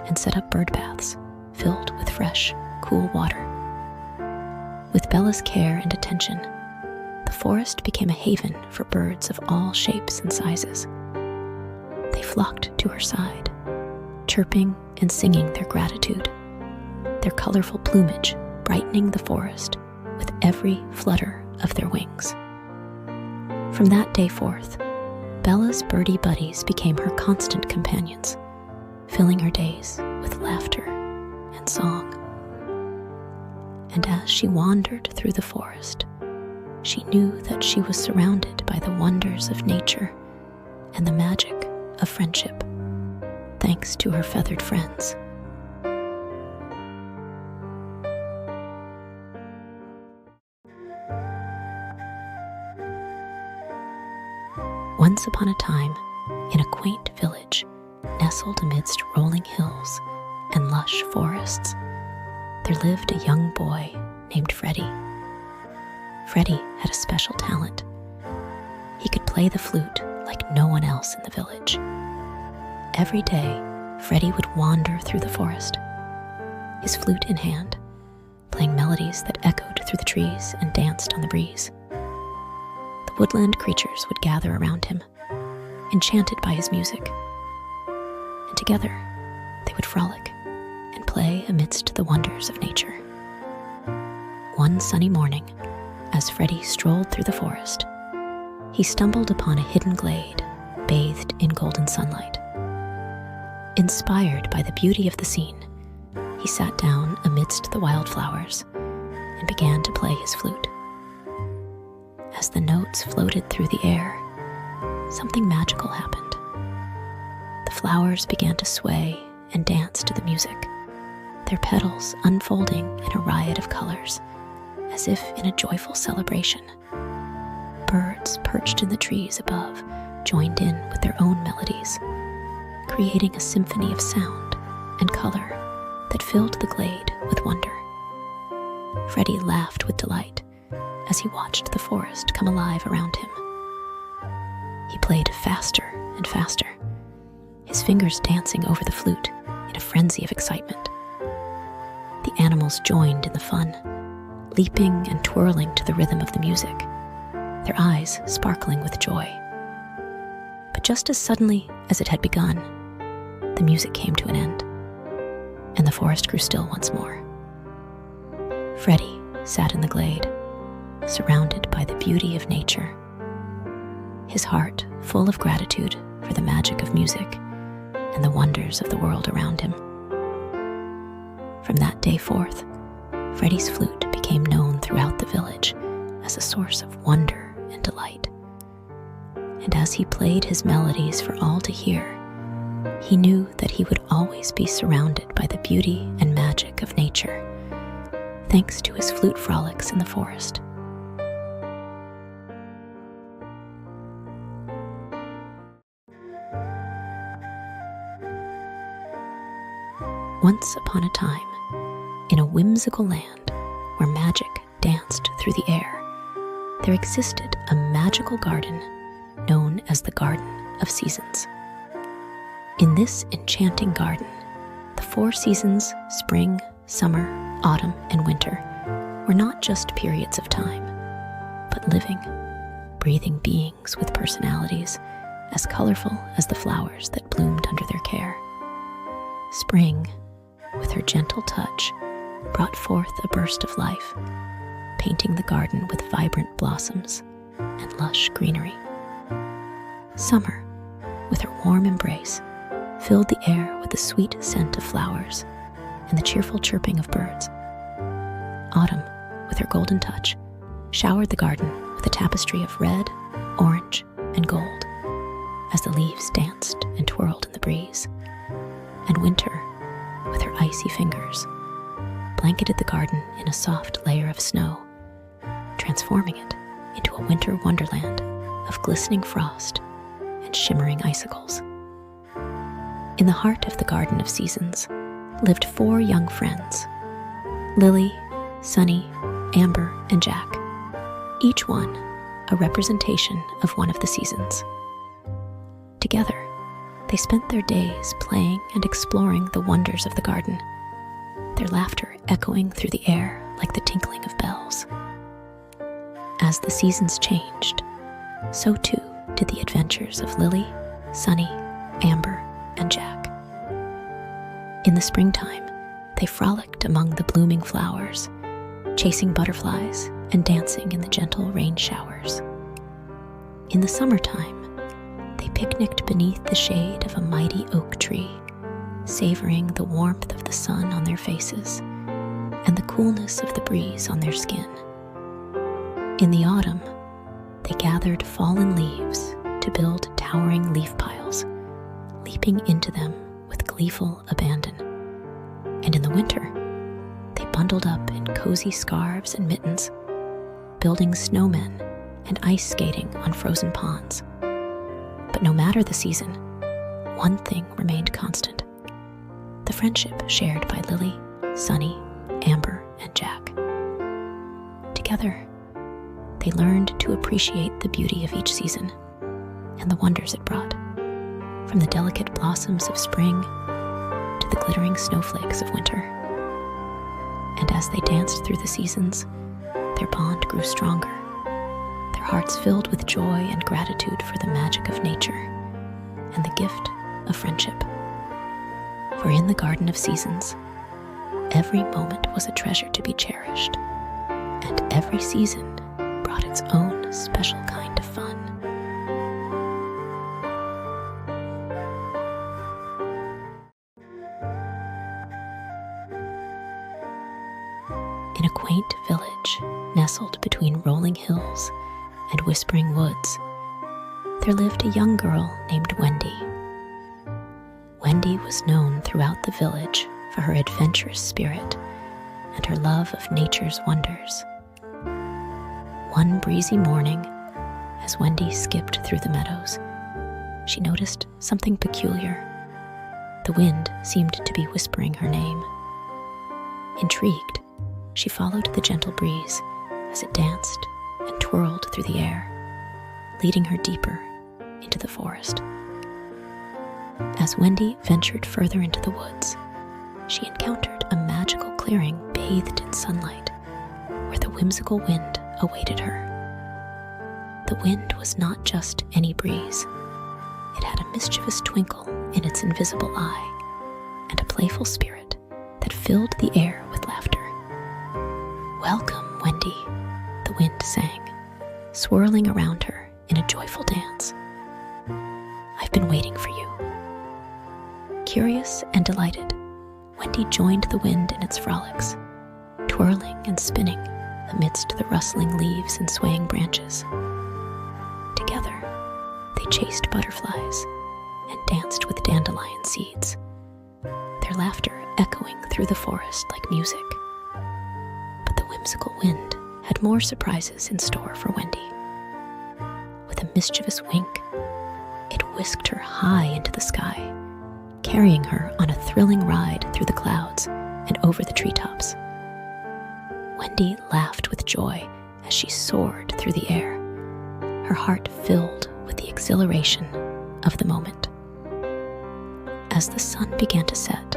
and set up bird baths filled with fresh, cool water. With Bella's care and attention, the forest became a haven for birds of all shapes and sizes. They flocked to her side, chirping and singing their gratitude, their colorful plumage brightening the forest with every flutter of their wings. From that day forth, Bella's birdie buddies became her constant companions, filling her days with laughter and song. And as she wandered through the forest, she knew that she was surrounded by the wonders of nature and the magic of friendship, thanks to her feathered friends. Once upon a time, in a quaint village nestled amidst rolling hills and lush forests, there lived a young boy named Freddie. Freddie had a special talent. He could play the flute like no one else in the village. Every day, Freddie would wander through the forest, his flute in hand, playing melodies that echoed through the trees and danced on the breeze. The woodland creatures would gather around him, enchanted by his music, and together they would frolic and play amidst the wonders of nature. One sunny morning, as Freddie strolled through the forest, he stumbled upon a hidden glade bathed in golden sunlight. Inspired by the beauty of the scene, he sat down amidst the wildflowers and began to play his flute. As the notes floated through the air, something magical happened. The flowers began to sway and dance to the music, their petals unfolding in a riot of colors, as if in a joyful celebration. Birds perched in the trees above joined in with their own melodies, creating a symphony of sound and color that filled the glade with wonder. Freddie laughed with delight as he watched the forest come alive around him. He played faster and faster, his fingers dancing over the flute in a frenzy of excitement. The animals joined in the fun, leaping and twirling to the rhythm of the music, their eyes sparkling with joy. But just as suddenly as it had begun, the music came to an end, and the forest grew still once more. Freddie sat in the glade, surrounded by the beauty of nature, his heart full of gratitude for the magic of music and the wonders of the world around him. From that day forth, Freddie's flute became known throughout the village as a source of wonder and delight. And as he played his melodies for all to hear, he knew that he would always be surrounded by the beauty and magic of nature, thanks to his flute frolics in the forest. Once upon a time, in a whimsical land where magic danced through the air, there existed a magical garden known as the Garden of Seasons. In this enchanting garden, the 4 seasons, spring, summer, autumn, and winter, were not just periods of time, but living, breathing beings with personalities as colorful as the flowers that bloomed under their care. Spring, with her gentle touch, brought forth a burst of life, painting the garden with vibrant blossoms and lush greenery. Summer, with her warm embrace, filled the air with the sweet scent of flowers and the cheerful chirping of birds. Autumn, with her golden touch, showered the garden with a tapestry of red, orange, and gold as the leaves danced and twirled in the breeze. And winter, with her icy fingers, blanketed the garden in a soft layer of snow, transforming it into a winter wonderland of glistening frost and shimmering icicles. In the heart of the Garden of Seasons lived 4 young friends, Lily, Sunny, Amber, and Jack, each one a representation of one of the seasons. Together, they spent their days playing and exploring the wonders of the garden, their laughter echoing through the air like the tinkling of bells. As the seasons changed, so too did the adventures of Lily, Sunny, Amber, and Jack. In the springtime, they frolicked among the blooming flowers, chasing butterflies and dancing in the gentle rain showers. In the summertime, they picnicked beneath the shade of a mighty oak tree, savoring the warmth of the sun on their faces and the coolness of the breeze on their skin. In the autumn, they gathered fallen leaves to build towering leaf piles, leaping into them with gleeful abandon. And in the winter, they bundled up in cozy scarves and mittens, building snowmen and ice skating on frozen ponds. But no matter the season, one thing remained constant: the friendship shared by Lily, Sunny, Amber, and Jack. Together, they learned to appreciate the beauty of each season and the wonders it brought, from the delicate blossoms of spring to the glittering snowflakes of winter. And as they danced through the seasons, their bond grew stronger, their hearts filled with joy and gratitude for the magic of nature and the gift of friendship. For in the Garden of Seasons, every moment was a treasure to be cherished, and every season brought its own special kind of fun. In a quaint village nestled between rolling hills and whispering woods, there lived a young girl named Wendy. Wendy was known throughout the village for her adventurous spirit and her love of nature's wonders. One breezy morning, as Wendy skipped through the meadows, she noticed something peculiar. The wind seemed to be whispering her name. Intrigued, she followed the gentle breeze as it danced and twirled through the air, leading her deeper into the forest. As Wendy ventured further into the woods, she encountered a magical clearing bathed in sunlight, where the whimsical wind awaited her. The wind was not just any breeze. It had a mischievous twinkle in its invisible eye and a playful spirit that filled the air with laughter. "Welcome, Wendy," the wind sang, swirling around her in a joyful dance. "I've been waiting for you." Curious and delighted, Wendy joined the wind in its frolics, twirling and spinning amidst the rustling leaves and swaying branches. Together, they chased butterflies and danced with dandelion seeds, their laughter echoing through the forest like music. But the whimsical wind had more surprises in store for Wendy. With a mischievous wink, it whisked her high into the sky, carrying her on a thrilling ride through the clouds and over the treetops. Wendy laughed with joy as she soared through the air, her heart filled with the exhilaration of the moment. As the sun began to set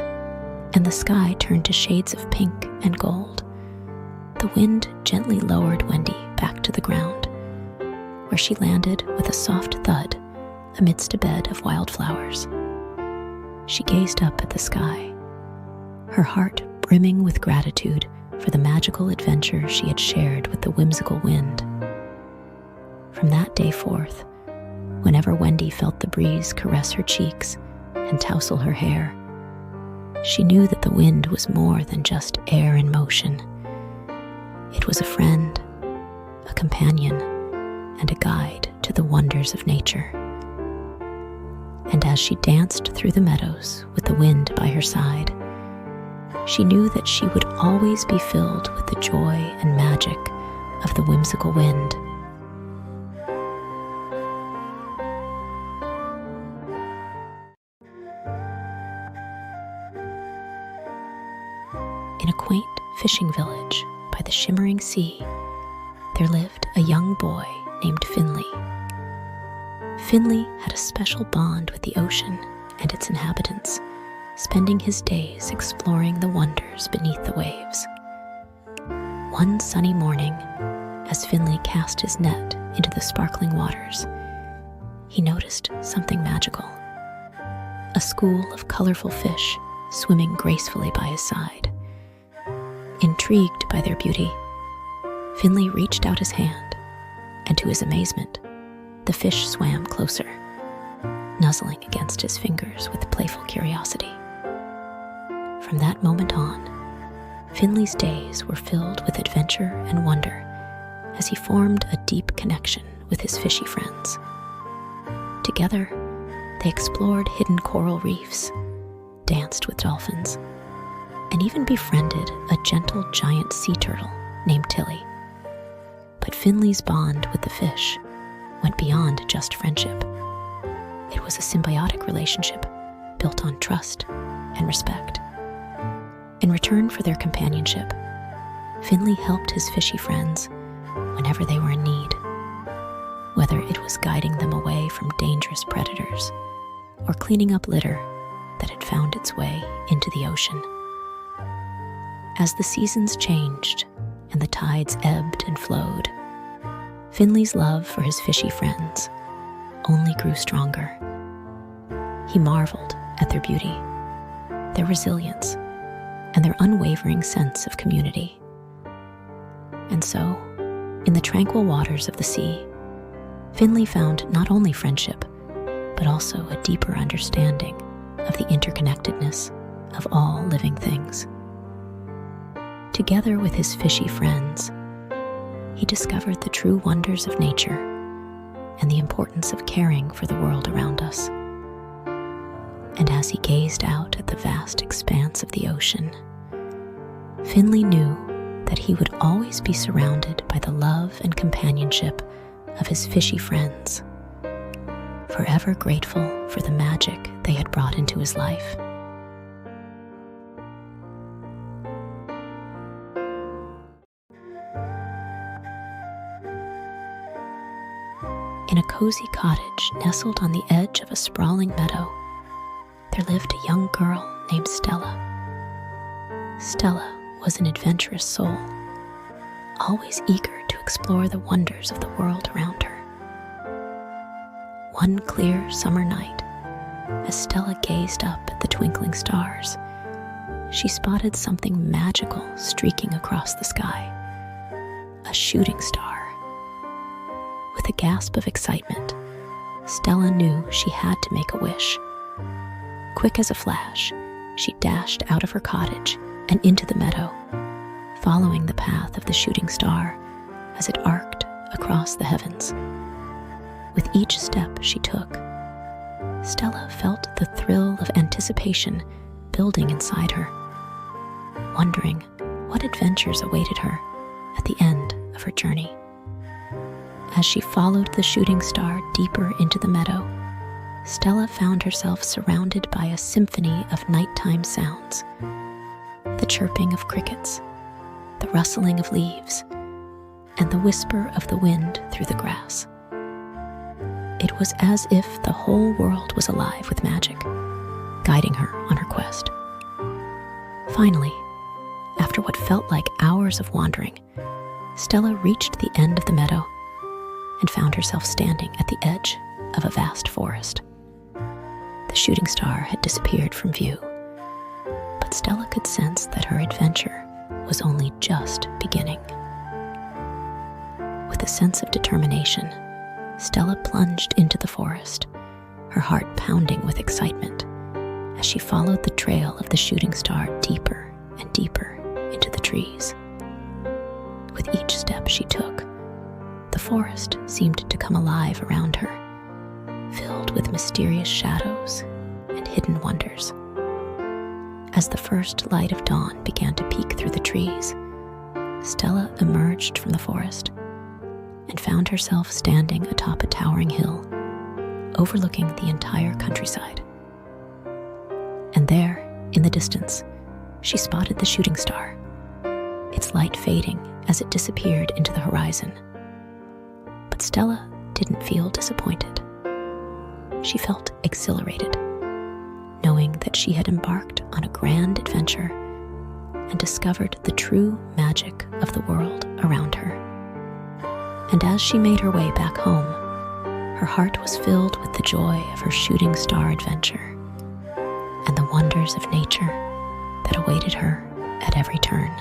and the sky turned to shades of pink and gold, the wind gently lowered Wendy back to the ground, where she landed with a soft thud amidst a bed of wildflowers. She gazed up at the sky, her heart brimming with gratitude for the magical adventure she had shared with the whimsical wind. From that day forth, whenever Wendy felt the breeze caress her cheeks and tousle her hair, she knew that the wind was more than just air in motion. It was a friend, a companion, and a guide to the wonders of nature. And as she danced through the meadows with the wind by her side, she knew that she would always be filled with the joy and magic of the whimsical wind. In a quaint fishing village by the shimmering sea, there lived a young boy named Finley. Finley had a special bond with the ocean and its inhabitants, spending his days exploring the wonders beneath the waves. One sunny morning, as Finley cast his net into the sparkling waters, he noticed something magical. A school of colorful fish swimming gracefully by his side. Intrigued by their beauty, Finley reached out his hand, and to his amazement, the fish swam closer, nuzzling against his fingers with playful curiosity. From that moment on, Finley's days were filled with adventure and wonder as he formed a deep connection with his fishy friends. Together, they explored hidden coral reefs, danced with dolphins, and even befriended a gentle giant sea turtle named Tilly. But Finley's bond with the fish went beyond just friendship. It was a symbiotic relationship built on trust and respect. In return for their companionship, Finley helped his fishy friends whenever they were in need, whether it was guiding them away from dangerous predators or cleaning up litter that had found its way into the ocean. As the seasons changed and the tides ebbed and flowed, Finley's love for his fishy friends only grew stronger. He marveled at their beauty, their resilience, and their unwavering sense of community. And so, in the tranquil waters of the sea, Finley found not only friendship, but also a deeper understanding of the interconnectedness of all living things. Together with his fishy friends, he discovered the true wonders of nature and the importance of caring for the world around us. And as he gazed out at the vast expanse of the ocean, Finley knew that he would always be surrounded by the love and companionship of his fishy friends, forever grateful for the magic they had brought into his life. In a cozy cottage nestled on the edge of a sprawling meadow, there lived a young girl named Stella. Stella was an adventurous soul, always eager to explore the wonders of the world around her. One clear summer night, as Stella gazed up at the twinkling stars, she spotted something magical streaking across the sky. A shooting star. With a gasp of excitement, Stella knew she had to make a wish. Quick as a flash, she dashed out of her cottage and into the meadow, following the path of the shooting star as it arced across the heavens. With each step she took, Stella felt the thrill of anticipation building inside her, wondering what adventures awaited her at the end of her journey. As she followed the shooting star deeper into the meadow, Stella found herself surrounded by a symphony of nighttime sounds. The chirping of crickets, the rustling of leaves, and the whisper of the wind through the grass. It was as if the whole world was alive with magic, guiding her on her quest. Finally, after what felt like hours of wandering, Stella reached the end of the meadow and found herself standing at the edge of a vast forest. The shooting star had disappeared from view, but Stella could sense that her adventure was only just beginning. With a sense of determination, Stella plunged into the forest, her heart pounding with excitement as she followed the trail of the shooting star deeper and deeper into the trees. With each step she took, the forest seemed to come alive around her, filled with mysterious shadows and hidden wonders. As the first light of dawn began to peek through the trees, Stella emerged from the forest and found herself standing atop a towering hill, overlooking the entire countryside. And there, in the distance, she spotted the shooting star, its light fading as it disappeared into the horizon. But Stella didn't feel disappointed. She felt exhilarated, knowing that she had embarked on a grand adventure and discovered the true magic of the world around her. And as she made her way back home, her heart was filled with the joy of her shooting star adventure and the wonders of nature that awaited her at every turn.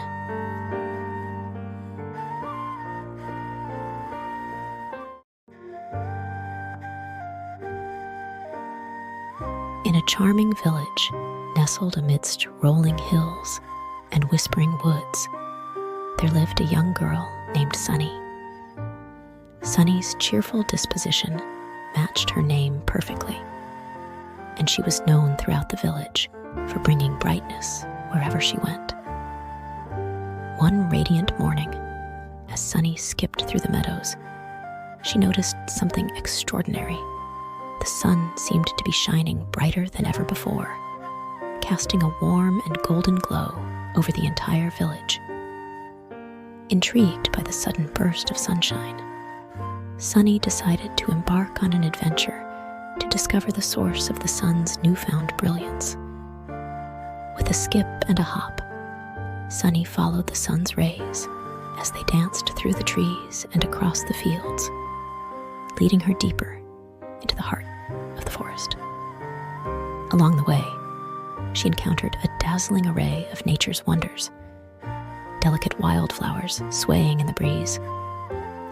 In a charming village nestled amidst rolling hills and whispering woods, there lived a young girl named Sunny. Sunny's cheerful disposition matched her name perfectly, and she was known throughout the village for bringing brightness wherever she went. One radiant morning, as Sunny skipped through the meadows, she noticed something extraordinary. The sun seemed to be shining brighter than ever before, casting a warm and golden glow over the entire village. Intrigued by the sudden burst of sunshine, Sunny decided to embark on an adventure to discover the source of the sun's newfound brilliance. With a skip and a hop, Sunny followed the sun's rays as they danced through the trees and across the fields, leading her deeper into the heart of the forest. Along the way, she encountered a dazzling array of nature's wonders: delicate wildflowers swaying in the breeze,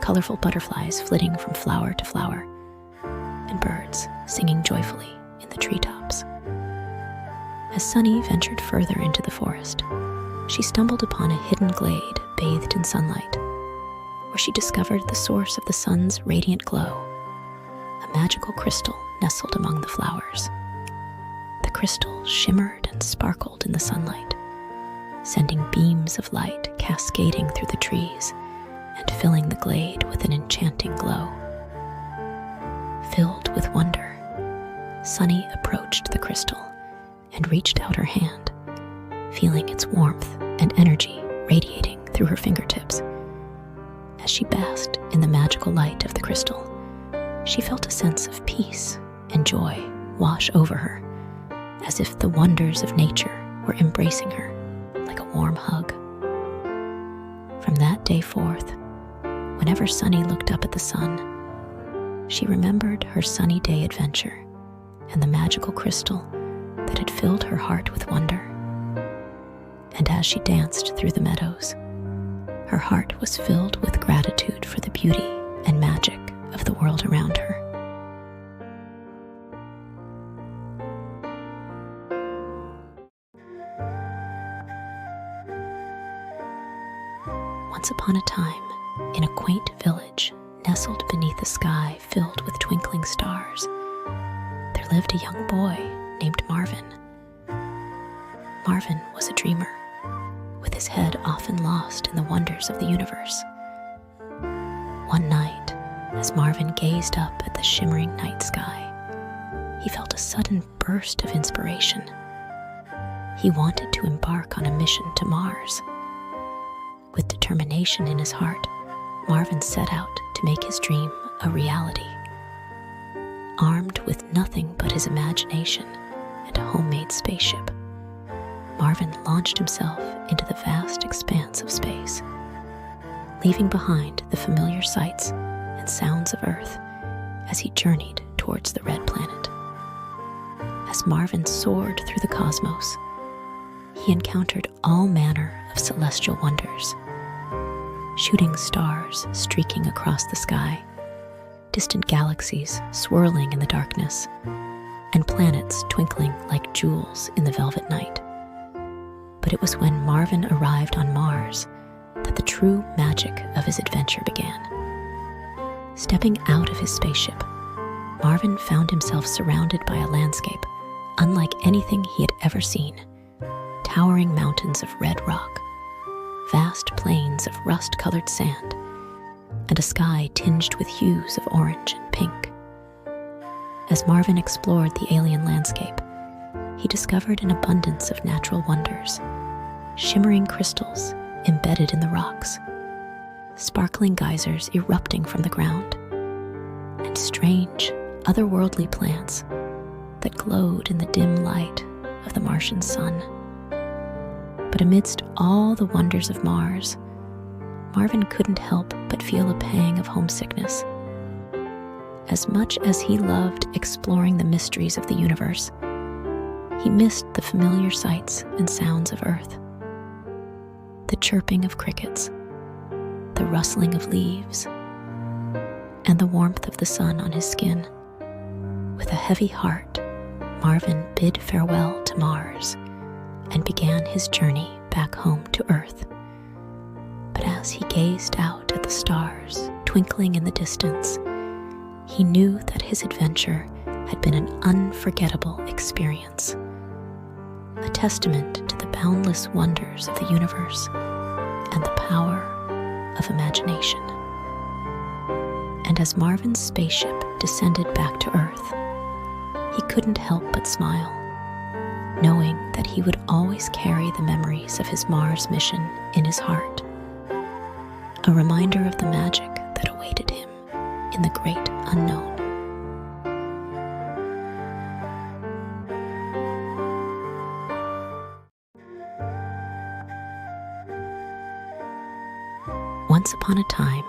colorful butterflies flitting from flower to flower, and birds singing joyfully in the treetops. As Sunny ventured further into the forest, she stumbled upon a hidden glade bathed in sunlight, where she discovered the source of the sun's radiant glow, a magical crystal nestled among the flowers. The crystal shimmered and sparkled in the sunlight, sending beams of light cascading through the trees and filling the glade with an enchanting glow. Filled with wonder, Sunny approached the crystal and reached out her hand, feeling its warmth and energy radiating through her fingertips. As she basked in the magical light of the crystal, she felt a sense of peace and joy wash over her, as if the wonders of nature were embracing her like a warm hug. From that day forth, whenever Sunny looked up at the sun, she remembered her sunny day adventure and the magical crystal that had filled her heart with wonder. And as she danced through the meadows, her heart was filled with gratitude for the beauty and magic of the world around her. Once upon a time, in a quaint village nestled beneath a sky filled with twinkling stars, there lived a young boy named Marvin. Marvin was a dreamer, with his head often lost in the wonders of the universe. One night, as Marvin gazed up at the shimmering night sky, he felt a sudden burst of inspiration. He wanted to embark on a mission to Mars. With determination in his heart, Marvin set out to make his dream a reality. Armed with nothing but his imagination and a homemade spaceship, Marvin launched himself into the vast expanse of space, leaving behind the familiar sights and sounds of Earth as he journeyed towards the red planet. As Marvin soared through the cosmos, he encountered all manner of celestial wonders. Shooting stars streaking across the sky, distant galaxies swirling in the darkness, and planets twinkling like jewels in the velvet night. But it was when Marvin arrived on Mars that the true magic of his adventure began. Stepping out of his spaceship, Marvin found himself surrounded by a landscape unlike anything he had ever seen. Towering mountains of red rock, vast plains of rust-colored sand, and a sky tinged with hues of orange and pink. As Marvin explored the alien landscape, he discovered an abundance of natural wonders, shimmering crystals embedded in the rocks, sparkling geysers erupting from the ground, and strange, otherworldly plants that glowed in the dim light of the Martian sun. But amidst all the wonders of Mars, Marvin couldn't help but feel a pang of homesickness. As much as he loved exploring the mysteries of the universe, he missed the familiar sights and sounds of Earth. The chirping of crickets, the rustling of leaves, and the warmth of the sun on his skin. With a heavy heart, Marvin bid farewell to Mars and began his journey back home to Earth. But as he gazed out at the stars twinkling in the distance, he knew that his adventure had been an unforgettable experience, a testament to the boundless wonders of the universe and the power of imagination. And as Marvin's spaceship descended back to Earth, he couldn't help but smile, knowing that he would always carry the memories of his Mars mission in his heart, a reminder of the magic that awaited him in the great unknown. Once upon a time,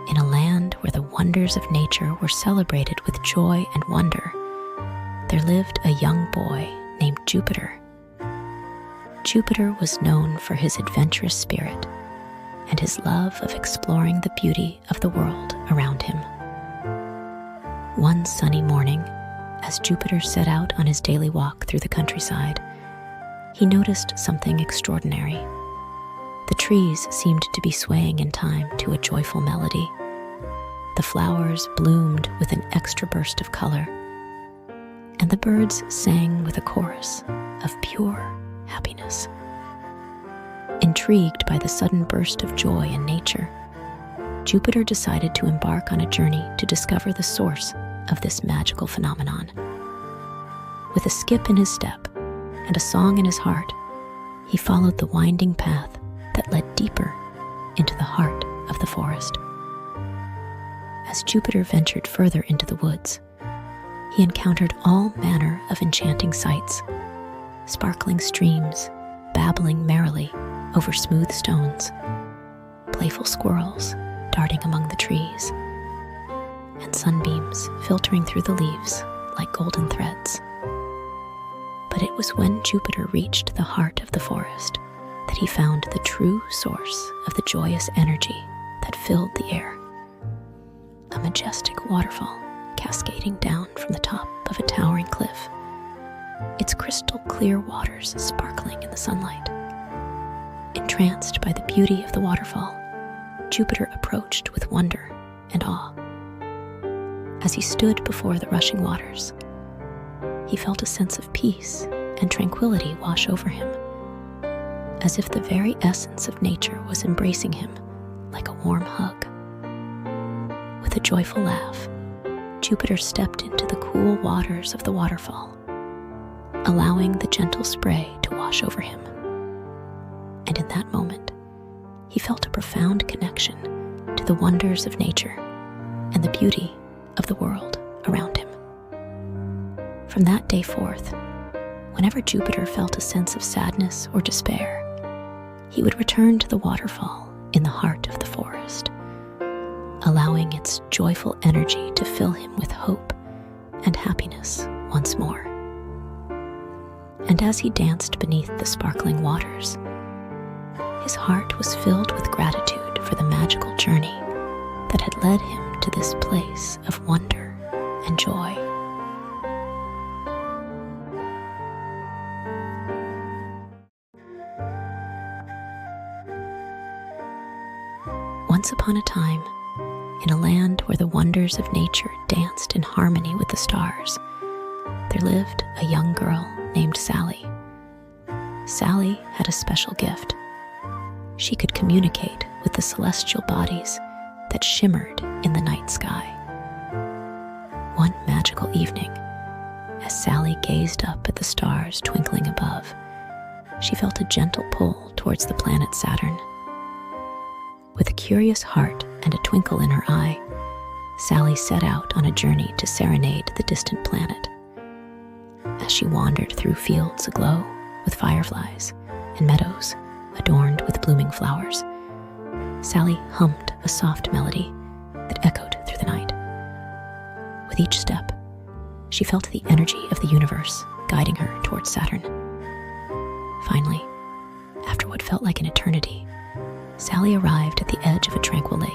in a land where the wonders of nature were celebrated with joy and wonder, there lived a young boy named Jupiter. Jupiter was known for his adventurous spirit and his love of exploring the beauty of the world around him. One sunny morning, as Jupiter set out on his daily walk through the countryside, he noticed something extraordinary. The trees seemed to be swaying in time to a joyful melody. The flowers bloomed with an extra burst of color, and the birds sang with a chorus of pure happiness. Intrigued by the sudden burst of joy in nature, Jupiter decided to embark on a journey to discover the source of this magical phenomenon. With a skip in his step and a song in his heart, he followed the winding path that led deeper into the heart of the forest. As Jupiter ventured further into the woods, he encountered all manner of enchanting sights, sparkling streams babbling merrily over smooth stones, playful squirrels darting among the trees, and sunbeams filtering through the leaves like golden threads. But it was when Jupiter reached the heart of the forest that he found the true source of the joyous energy that filled the air. A majestic waterfall cascading down from the top of a towering cliff, its crystal clear waters sparkling in the sunlight. Entranced by the beauty of the waterfall, Jupiter approached with wonder and awe. As he stood before the rushing waters, he felt a sense of peace and tranquility wash over him, as if the very essence of nature was embracing him like a warm hug. With a joyful laugh, Jupiter stepped into the cool waters of the waterfall, allowing the gentle spray to wash over him. And in that moment, he felt a profound connection to the wonders of nature and the beauty of the world around him. From that day forth, whenever Jupiter felt a sense of sadness or despair, he would return to the waterfall in the heart of the forest, allowing its joyful energy to fill him with hope and happiness once more. And as he danced beneath the sparkling waters, his heart was filled with gratitude for the magical journey that had led him to this place of wonder and joy. Once upon a time, in a land where the wonders of nature danced in harmony with the stars, there lived a young girl named Sally. Sally had a special gift. She could communicate with the celestial bodies that shimmered in the night sky. One magical evening, as Sally gazed up at the stars twinkling above, she felt a gentle pull towards the planet Saturn. With a curious heart and a twinkle in her eye, Sally set out on a journey to serenade the distant planet. As she wandered through fields aglow with fireflies and meadows adorned with blooming flowers, Sally hummed a soft melody that echoed through the night. With each step, she felt the energy of the universe guiding her towards Saturn. Finally, after what felt like an eternity, Sally arrived at the edge of a tranquil lake,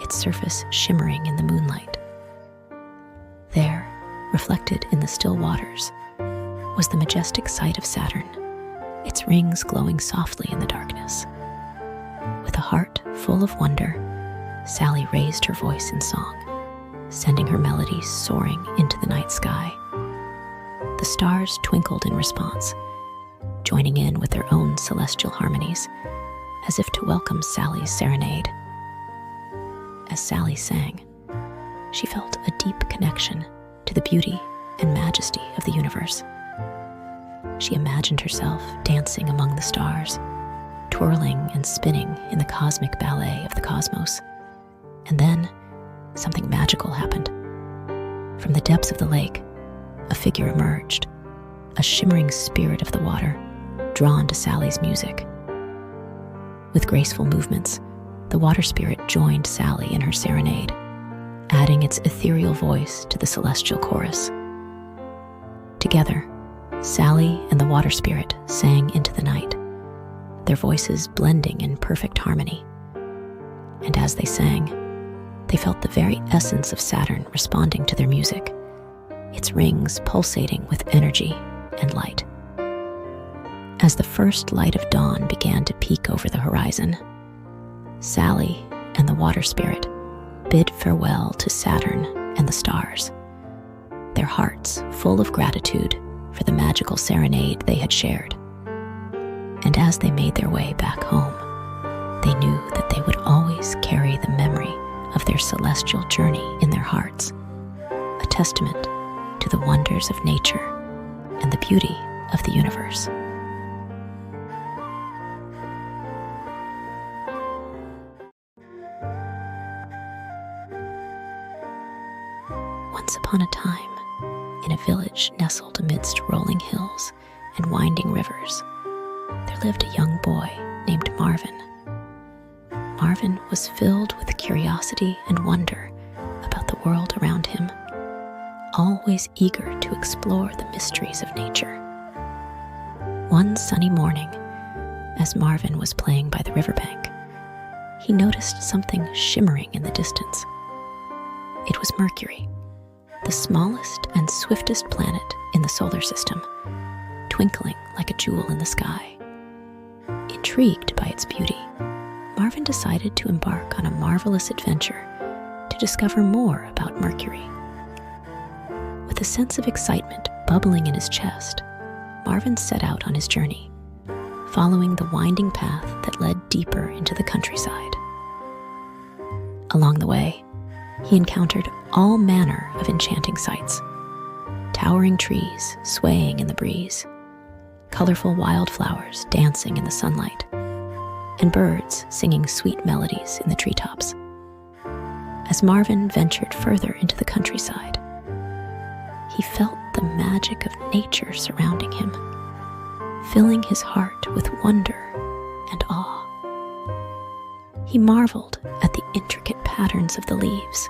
its surface shimmering in the moonlight. There, reflected in the still waters, was the majestic sight of Saturn, its rings glowing softly in the darkness. With a heart full of wonder, Sally raised her voice in song, sending her melody soaring into the night sky. The stars twinkled in response, joining in with their own celestial harmonies, as if to welcome Sally's serenade. As Sally sang, she felt a deep connection to the beauty and majesty of the universe. She imagined herself dancing among the stars, twirling and spinning in the cosmic ballet of the cosmos. And then, something magical happened. From the depths of the lake, a figure emerged, a shimmering spirit of the water, drawn to Sally's music. With graceful movements, the water spirit joined Sally in her serenade, adding its ethereal voice to the celestial chorus. Together, Sally and the water spirit sang into the night, their voices blending in perfect harmony. And as they sang, they felt the very essence of Saturn responding to their music, its rings pulsating with energy and light. As the first light of dawn began to peek over the horizon, Sally and the water spirit bid farewell to Saturn and the stars, their hearts full of gratitude for the magical serenade they had shared. And as they made their way back home, they knew that they would always carry the memory of their celestial journey in their hearts, a testament to the wonders of nature and the beauty of the universe. Once upon a time, in a village nestled amidst rolling hills and winding rivers, there lived a young boy named Marvin. Marvin was filled with curiosity and wonder about the world around him, always eager to explore the mysteries of nature. One sunny morning, as Marvin was playing by the riverbank, he noticed something shimmering in the distance. It was Mercury, the smallest and swiftest planet in the solar system, twinkling like a jewel in the sky. Intrigued by its beauty, Marvin decided to embark on a marvelous adventure to discover more about Mercury. With a sense of excitement bubbling in his chest, Marvin set out on his journey, following the winding path that led deeper into the countryside. Along the way, he encountered all manner of enchanting sights. Towering trees swaying in the breeze, colorful wildflowers dancing in the sunlight, and birds singing sweet melodies in the treetops. As Marvin ventured further into the countryside, he felt the magic of nature surrounding him, filling his heart with wonder and awe. He marveled at the intricate patterns of the leaves,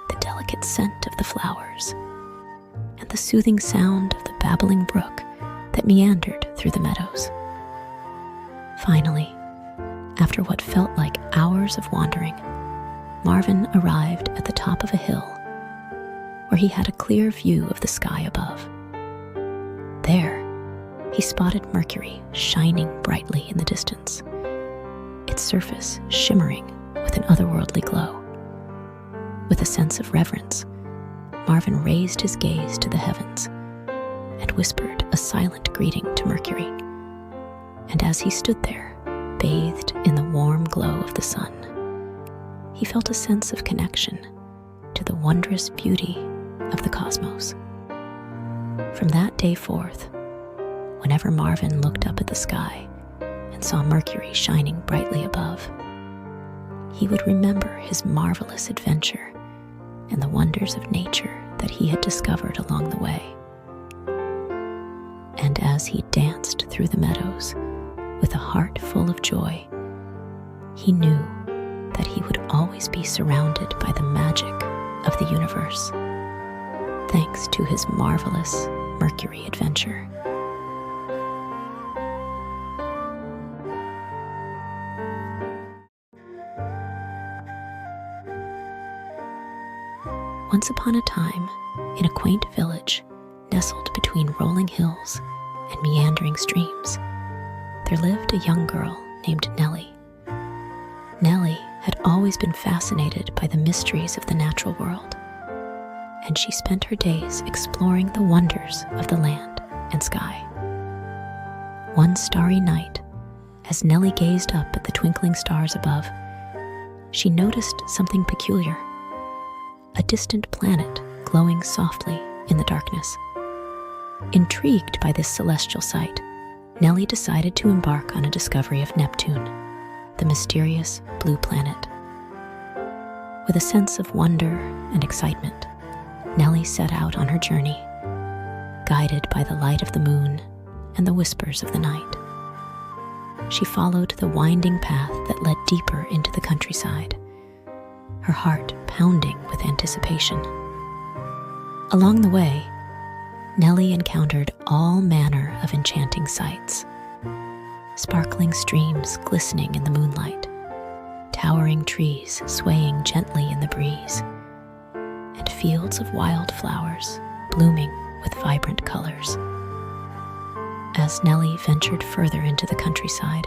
the delicate scent of the flowers, and the soothing sound of the babbling brook that meandered through the meadows. Finally, after what felt like hours of wandering, Marvin arrived at the top of a hill where he had a clear view of the sky above. There, he spotted Mercury shining brightly in the distance, its surface shimmering with an otherworldly glow. With a sense of reverence, Marvin raised his gaze to the heavens and whispered a silent greeting to Mercury. And as he stood there, bathed in the warm glow of the sun, he felt a sense of connection to the wondrous beauty of the cosmos. From that day forth, whenever Marvin looked up at the sky and saw Mercury shining brightly above, he would remember his marvelous adventure and the wonders of nature that he had discovered along the way. And as he danced through the meadows with a heart full of joy, he knew that he would always be surrounded by the magic of the universe, thanks to his marvelous Mercury adventure. Once upon a time, in a quaint village nestled between rolling hills and meandering streams, there lived a young girl named Nellie. Nellie had always been fascinated by the mysteries of the natural world, and she spent her days exploring the wonders of the land and sky. One starry night, as Nellie gazed up at the twinkling stars above, she noticed something peculiar: a distant planet glowing softly in the darkness. Intrigued by this celestial sight, Nellie decided to embark on a discovery of Neptune, the mysterious blue planet. With a sense of wonder and excitement, Nellie set out on her journey, guided by the light of the moon and the whispers of the night. She followed the winding path that led deeper into the countryside, her heart pounding with anticipation. Along the way, Nellie encountered all manner of enchanting sights: sparkling streams glistening in the moonlight, towering trees swaying gently in the breeze, and fields of wildflowers blooming with vibrant colors. As Nellie ventured further into the countryside,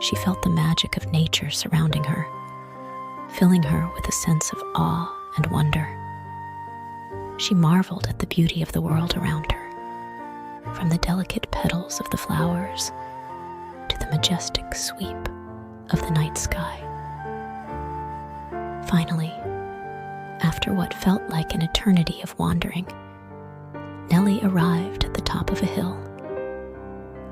she felt the magic of nature surrounding her, filling her with a sense of awe and wonder. She marveled at the beauty of the world around her, from the delicate petals of the flowers to the majestic sweep of the night sky. Finally, after what felt like an eternity of wandering, Nellie arrived at the top of a hill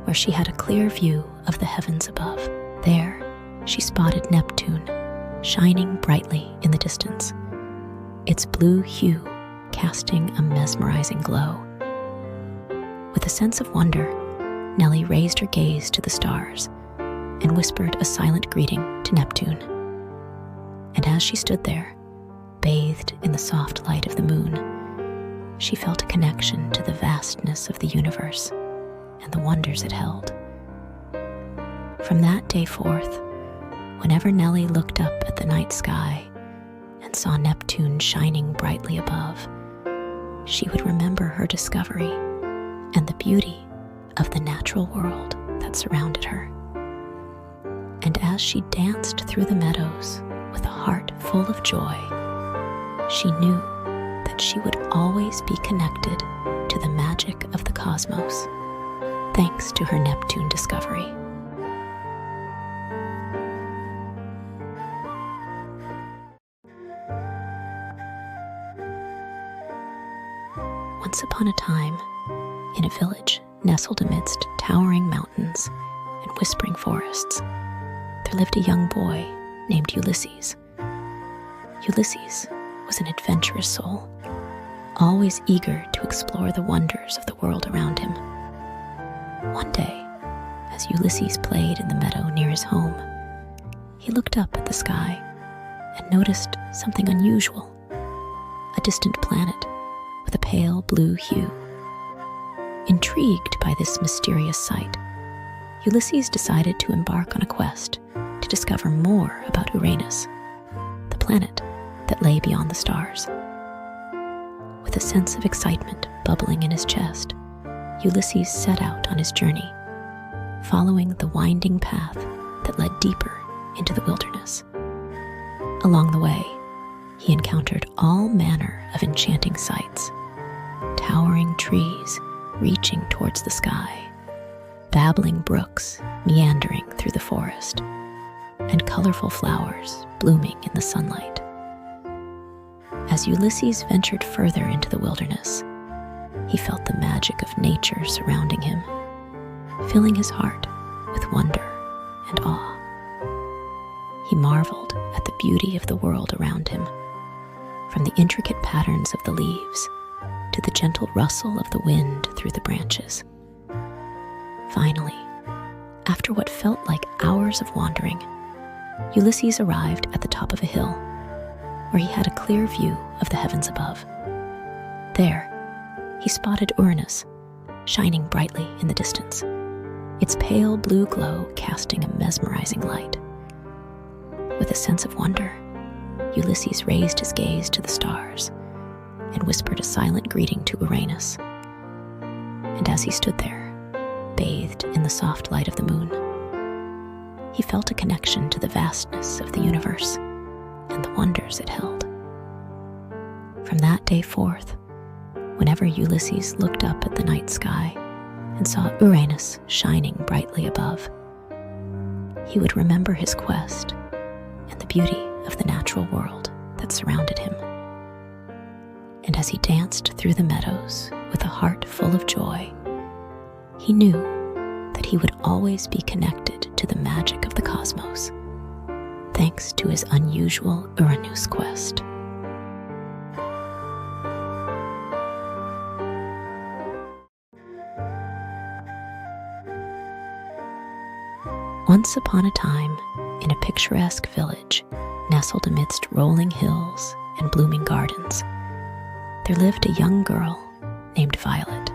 where she had a clear view of the heavens above. There, she spotted Neptune shining brightly in the distance, its blue hue casting a mesmerizing glow. With a sense of wonder, Nellie raised her gaze to the stars and whispered a silent greeting to Neptune. And as she stood there, bathed in the soft light of the moon, she felt a connection to the vastness of the universe and the wonders it held. From that day forth, whenever Nellie looked up at the night sky and saw Neptune shining brightly above, she would remember her discovery and the beauty of the natural world that surrounded her. And as she danced through the meadows with a heart full of joy, she knew that she would always be connected to the magic of the cosmos, thanks to her Neptune discovery. Once upon a time, in a village nestled amidst towering mountains and whispering forests, there lived a young boy named Ulysses. Ulysses was an adventurous soul, always eager to explore the wonders of the world around him. One day, as Ulysses played in the meadow near his home, he looked up at the sky and noticed something unusual, a distant planet with a pale blue hue. Intrigued by this mysterious sight, Ulysses decided to embark on a quest to discover more about Uranus, the planet that lay beyond the stars. With a sense of excitement bubbling in his chest, Ulysses set out on his journey, following the winding path that led deeper into the wilderness. Along the way, he encountered all manner of enchanting sights: towering trees reaching towards the sky, babbling brooks meandering through the forest, and colorful flowers blooming in the sunlight. As Ulysses ventured further into the wilderness, he felt the magic of nature surrounding him, filling his heart with wonder and awe. He marveled at the beauty of the world around him, from the intricate patterns of the leaves to the gentle rustle of the wind through the branches. Finally, after what felt like hours of wandering, Ulysses arrived at the top of a hill where he had a clear view of the heavens above. There, he spotted Uranus, shining brightly in the distance, its pale blue glow casting a mesmerizing light. With a sense of wonder, Ulysses raised his gaze to the stars and whispered a silent greeting to Uranus. And as he stood there, bathed in the soft light of the moon, he felt a connection to the vastness of the universe and the wonders it held. From that day forth, whenever Ulysses looked up at the night sky and saw Uranus shining brightly above, he would remember his quest and the beauty of the natural world that surrounded him. And as he danced through the meadows with a heart full of joy, he knew that he would always be connected to the magic of the cosmos, thanks to his unusual Uranus quest. Once upon a time, in a picturesque village nestled amidst rolling hills and blooming gardens, there lived a young girl named Violet.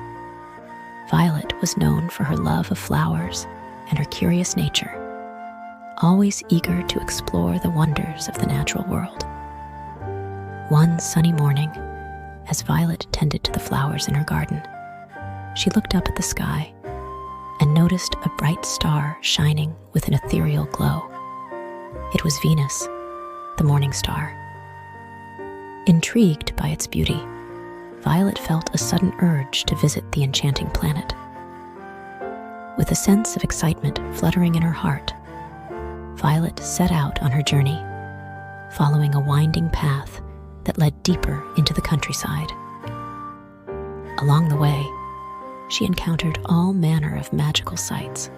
Violet was known for her love of flowers and her curious nature, always eager to explore the wonders of the natural world. One sunny morning, as Violet tended to the flowers in her garden, she looked up at the sky and noticed a bright star shining with an ethereal glow. It was Venus, the morning star. Intrigued by its beauty, Violet felt a sudden urge to visit the enchanting planet. With a sense of excitement fluttering in her heart, Violet set out on her journey, following a winding path that led deeper into the countryside. Along the way, she encountered all manner of magical sights: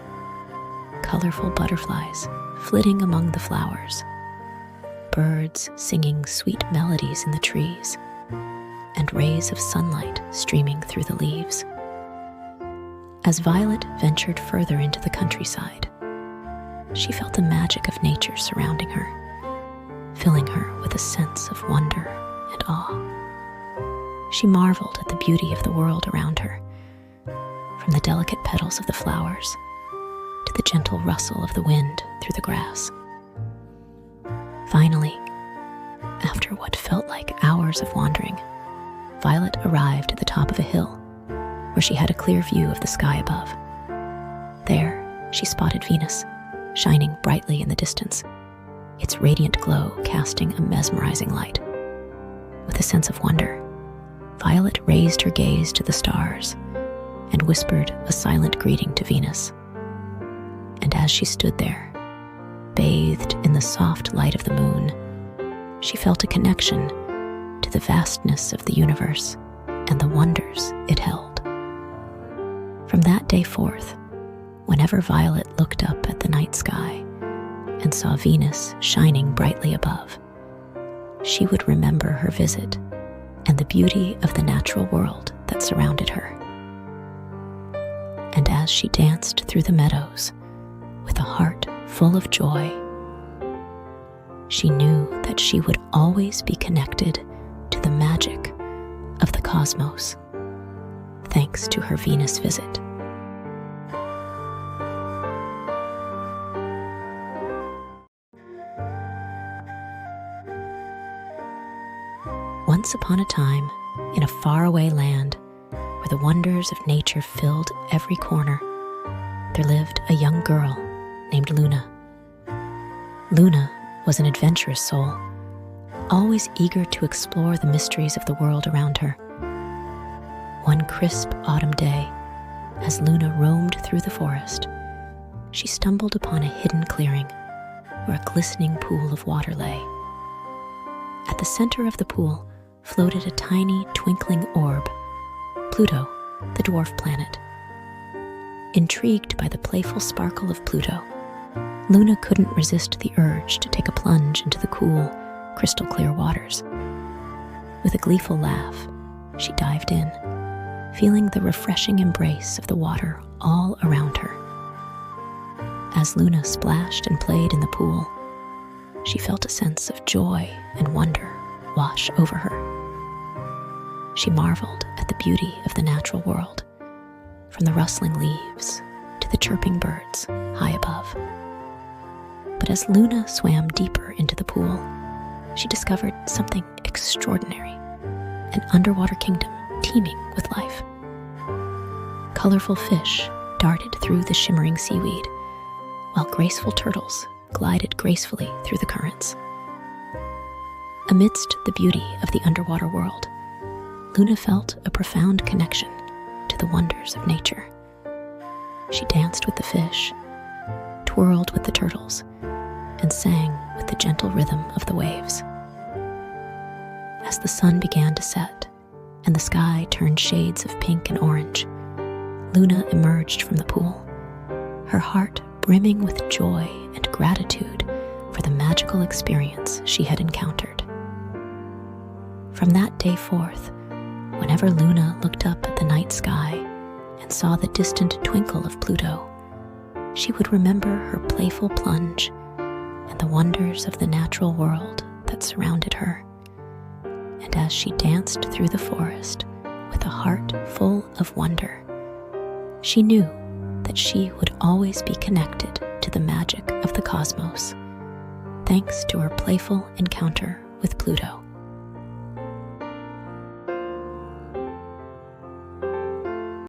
colorful butterflies flitting among the flowers, birds singing sweet melodies in the trees, and rays of sunlight streaming through the leaves. As Violet ventured further into the countryside, she felt the magic of nature surrounding her, filling her with a sense of wonder and awe. She marveled at the beauty of the world around her, from the delicate petals of the flowers to the gentle rustle of the wind through the grass. Finally, after what felt like hours of wandering, Violet arrived at the top of a hill where she had a clear view of the sky above. There, she spotted Venus, shining brightly in the distance, its radiant glow casting a mesmerizing light. With a sense of wonder, Violet raised her gaze to the stars and whispered a silent greeting to Venus. And as she stood there, bathed in the soft light of the moon, she felt a connection to the vastness of the universe and the wonders it held. From that day forth, whenever Violet looked up at the night sky and saw Venus shining brightly above, she would remember her visit and the beauty of the natural world that surrounded her. And as she danced through the meadows with a heart full of joy, she knew that she would always be connected to the magic of the cosmos, thanks to her Venus visit. Once upon a time, in a faraway land where the wonders of nature filled every corner, there lived a young girl named Luna. Luna was an adventurous soul, always eager to explore the mysteries of the world around her. One crisp autumn day, as Luna roamed through the forest, she stumbled upon a hidden clearing where a glistening pool of water lay. At the center of the pool floated a tiny, twinkling orb, Pluto, the dwarf planet. Intrigued by the playful sparkle of Pluto, Luna couldn't resist the urge to take a plunge into the cool, crystal-clear waters. With a gleeful laugh, she dived in, feeling the refreshing embrace of the water all around her. As Luna splashed and played in the pool, she felt a sense of joy and wonder wash over her. She marveled at the beauty of the natural world, from the rustling leaves to the chirping birds high above. But as Luna swam deeper into the pool, she discovered something extraordinary, an underwater kingdom teeming with life. Colorful fish darted through the shimmering seaweed, while graceful turtles glided gracefully through the currents. Amidst the beauty of the underwater world, Luna felt a profound connection to the wonders of nature. She danced with the fish, twirled with the turtles, and sang with the gentle rhythm of the waves. As the sun began to set and the sky turned shades of pink and orange, Luna emerged from the pool, her heart brimming with joy and gratitude for the magical experience she had encountered. From that day forth, whenever Luna looked up at the night sky and saw the distant twinkle of Pluto, she would remember her playful plunge and the wonders of the natural world that surrounded her. And as she danced through the forest with a heart full of wonder, she knew that she would always be connected to the magic of the cosmos, thanks to her playful encounter with Pluto.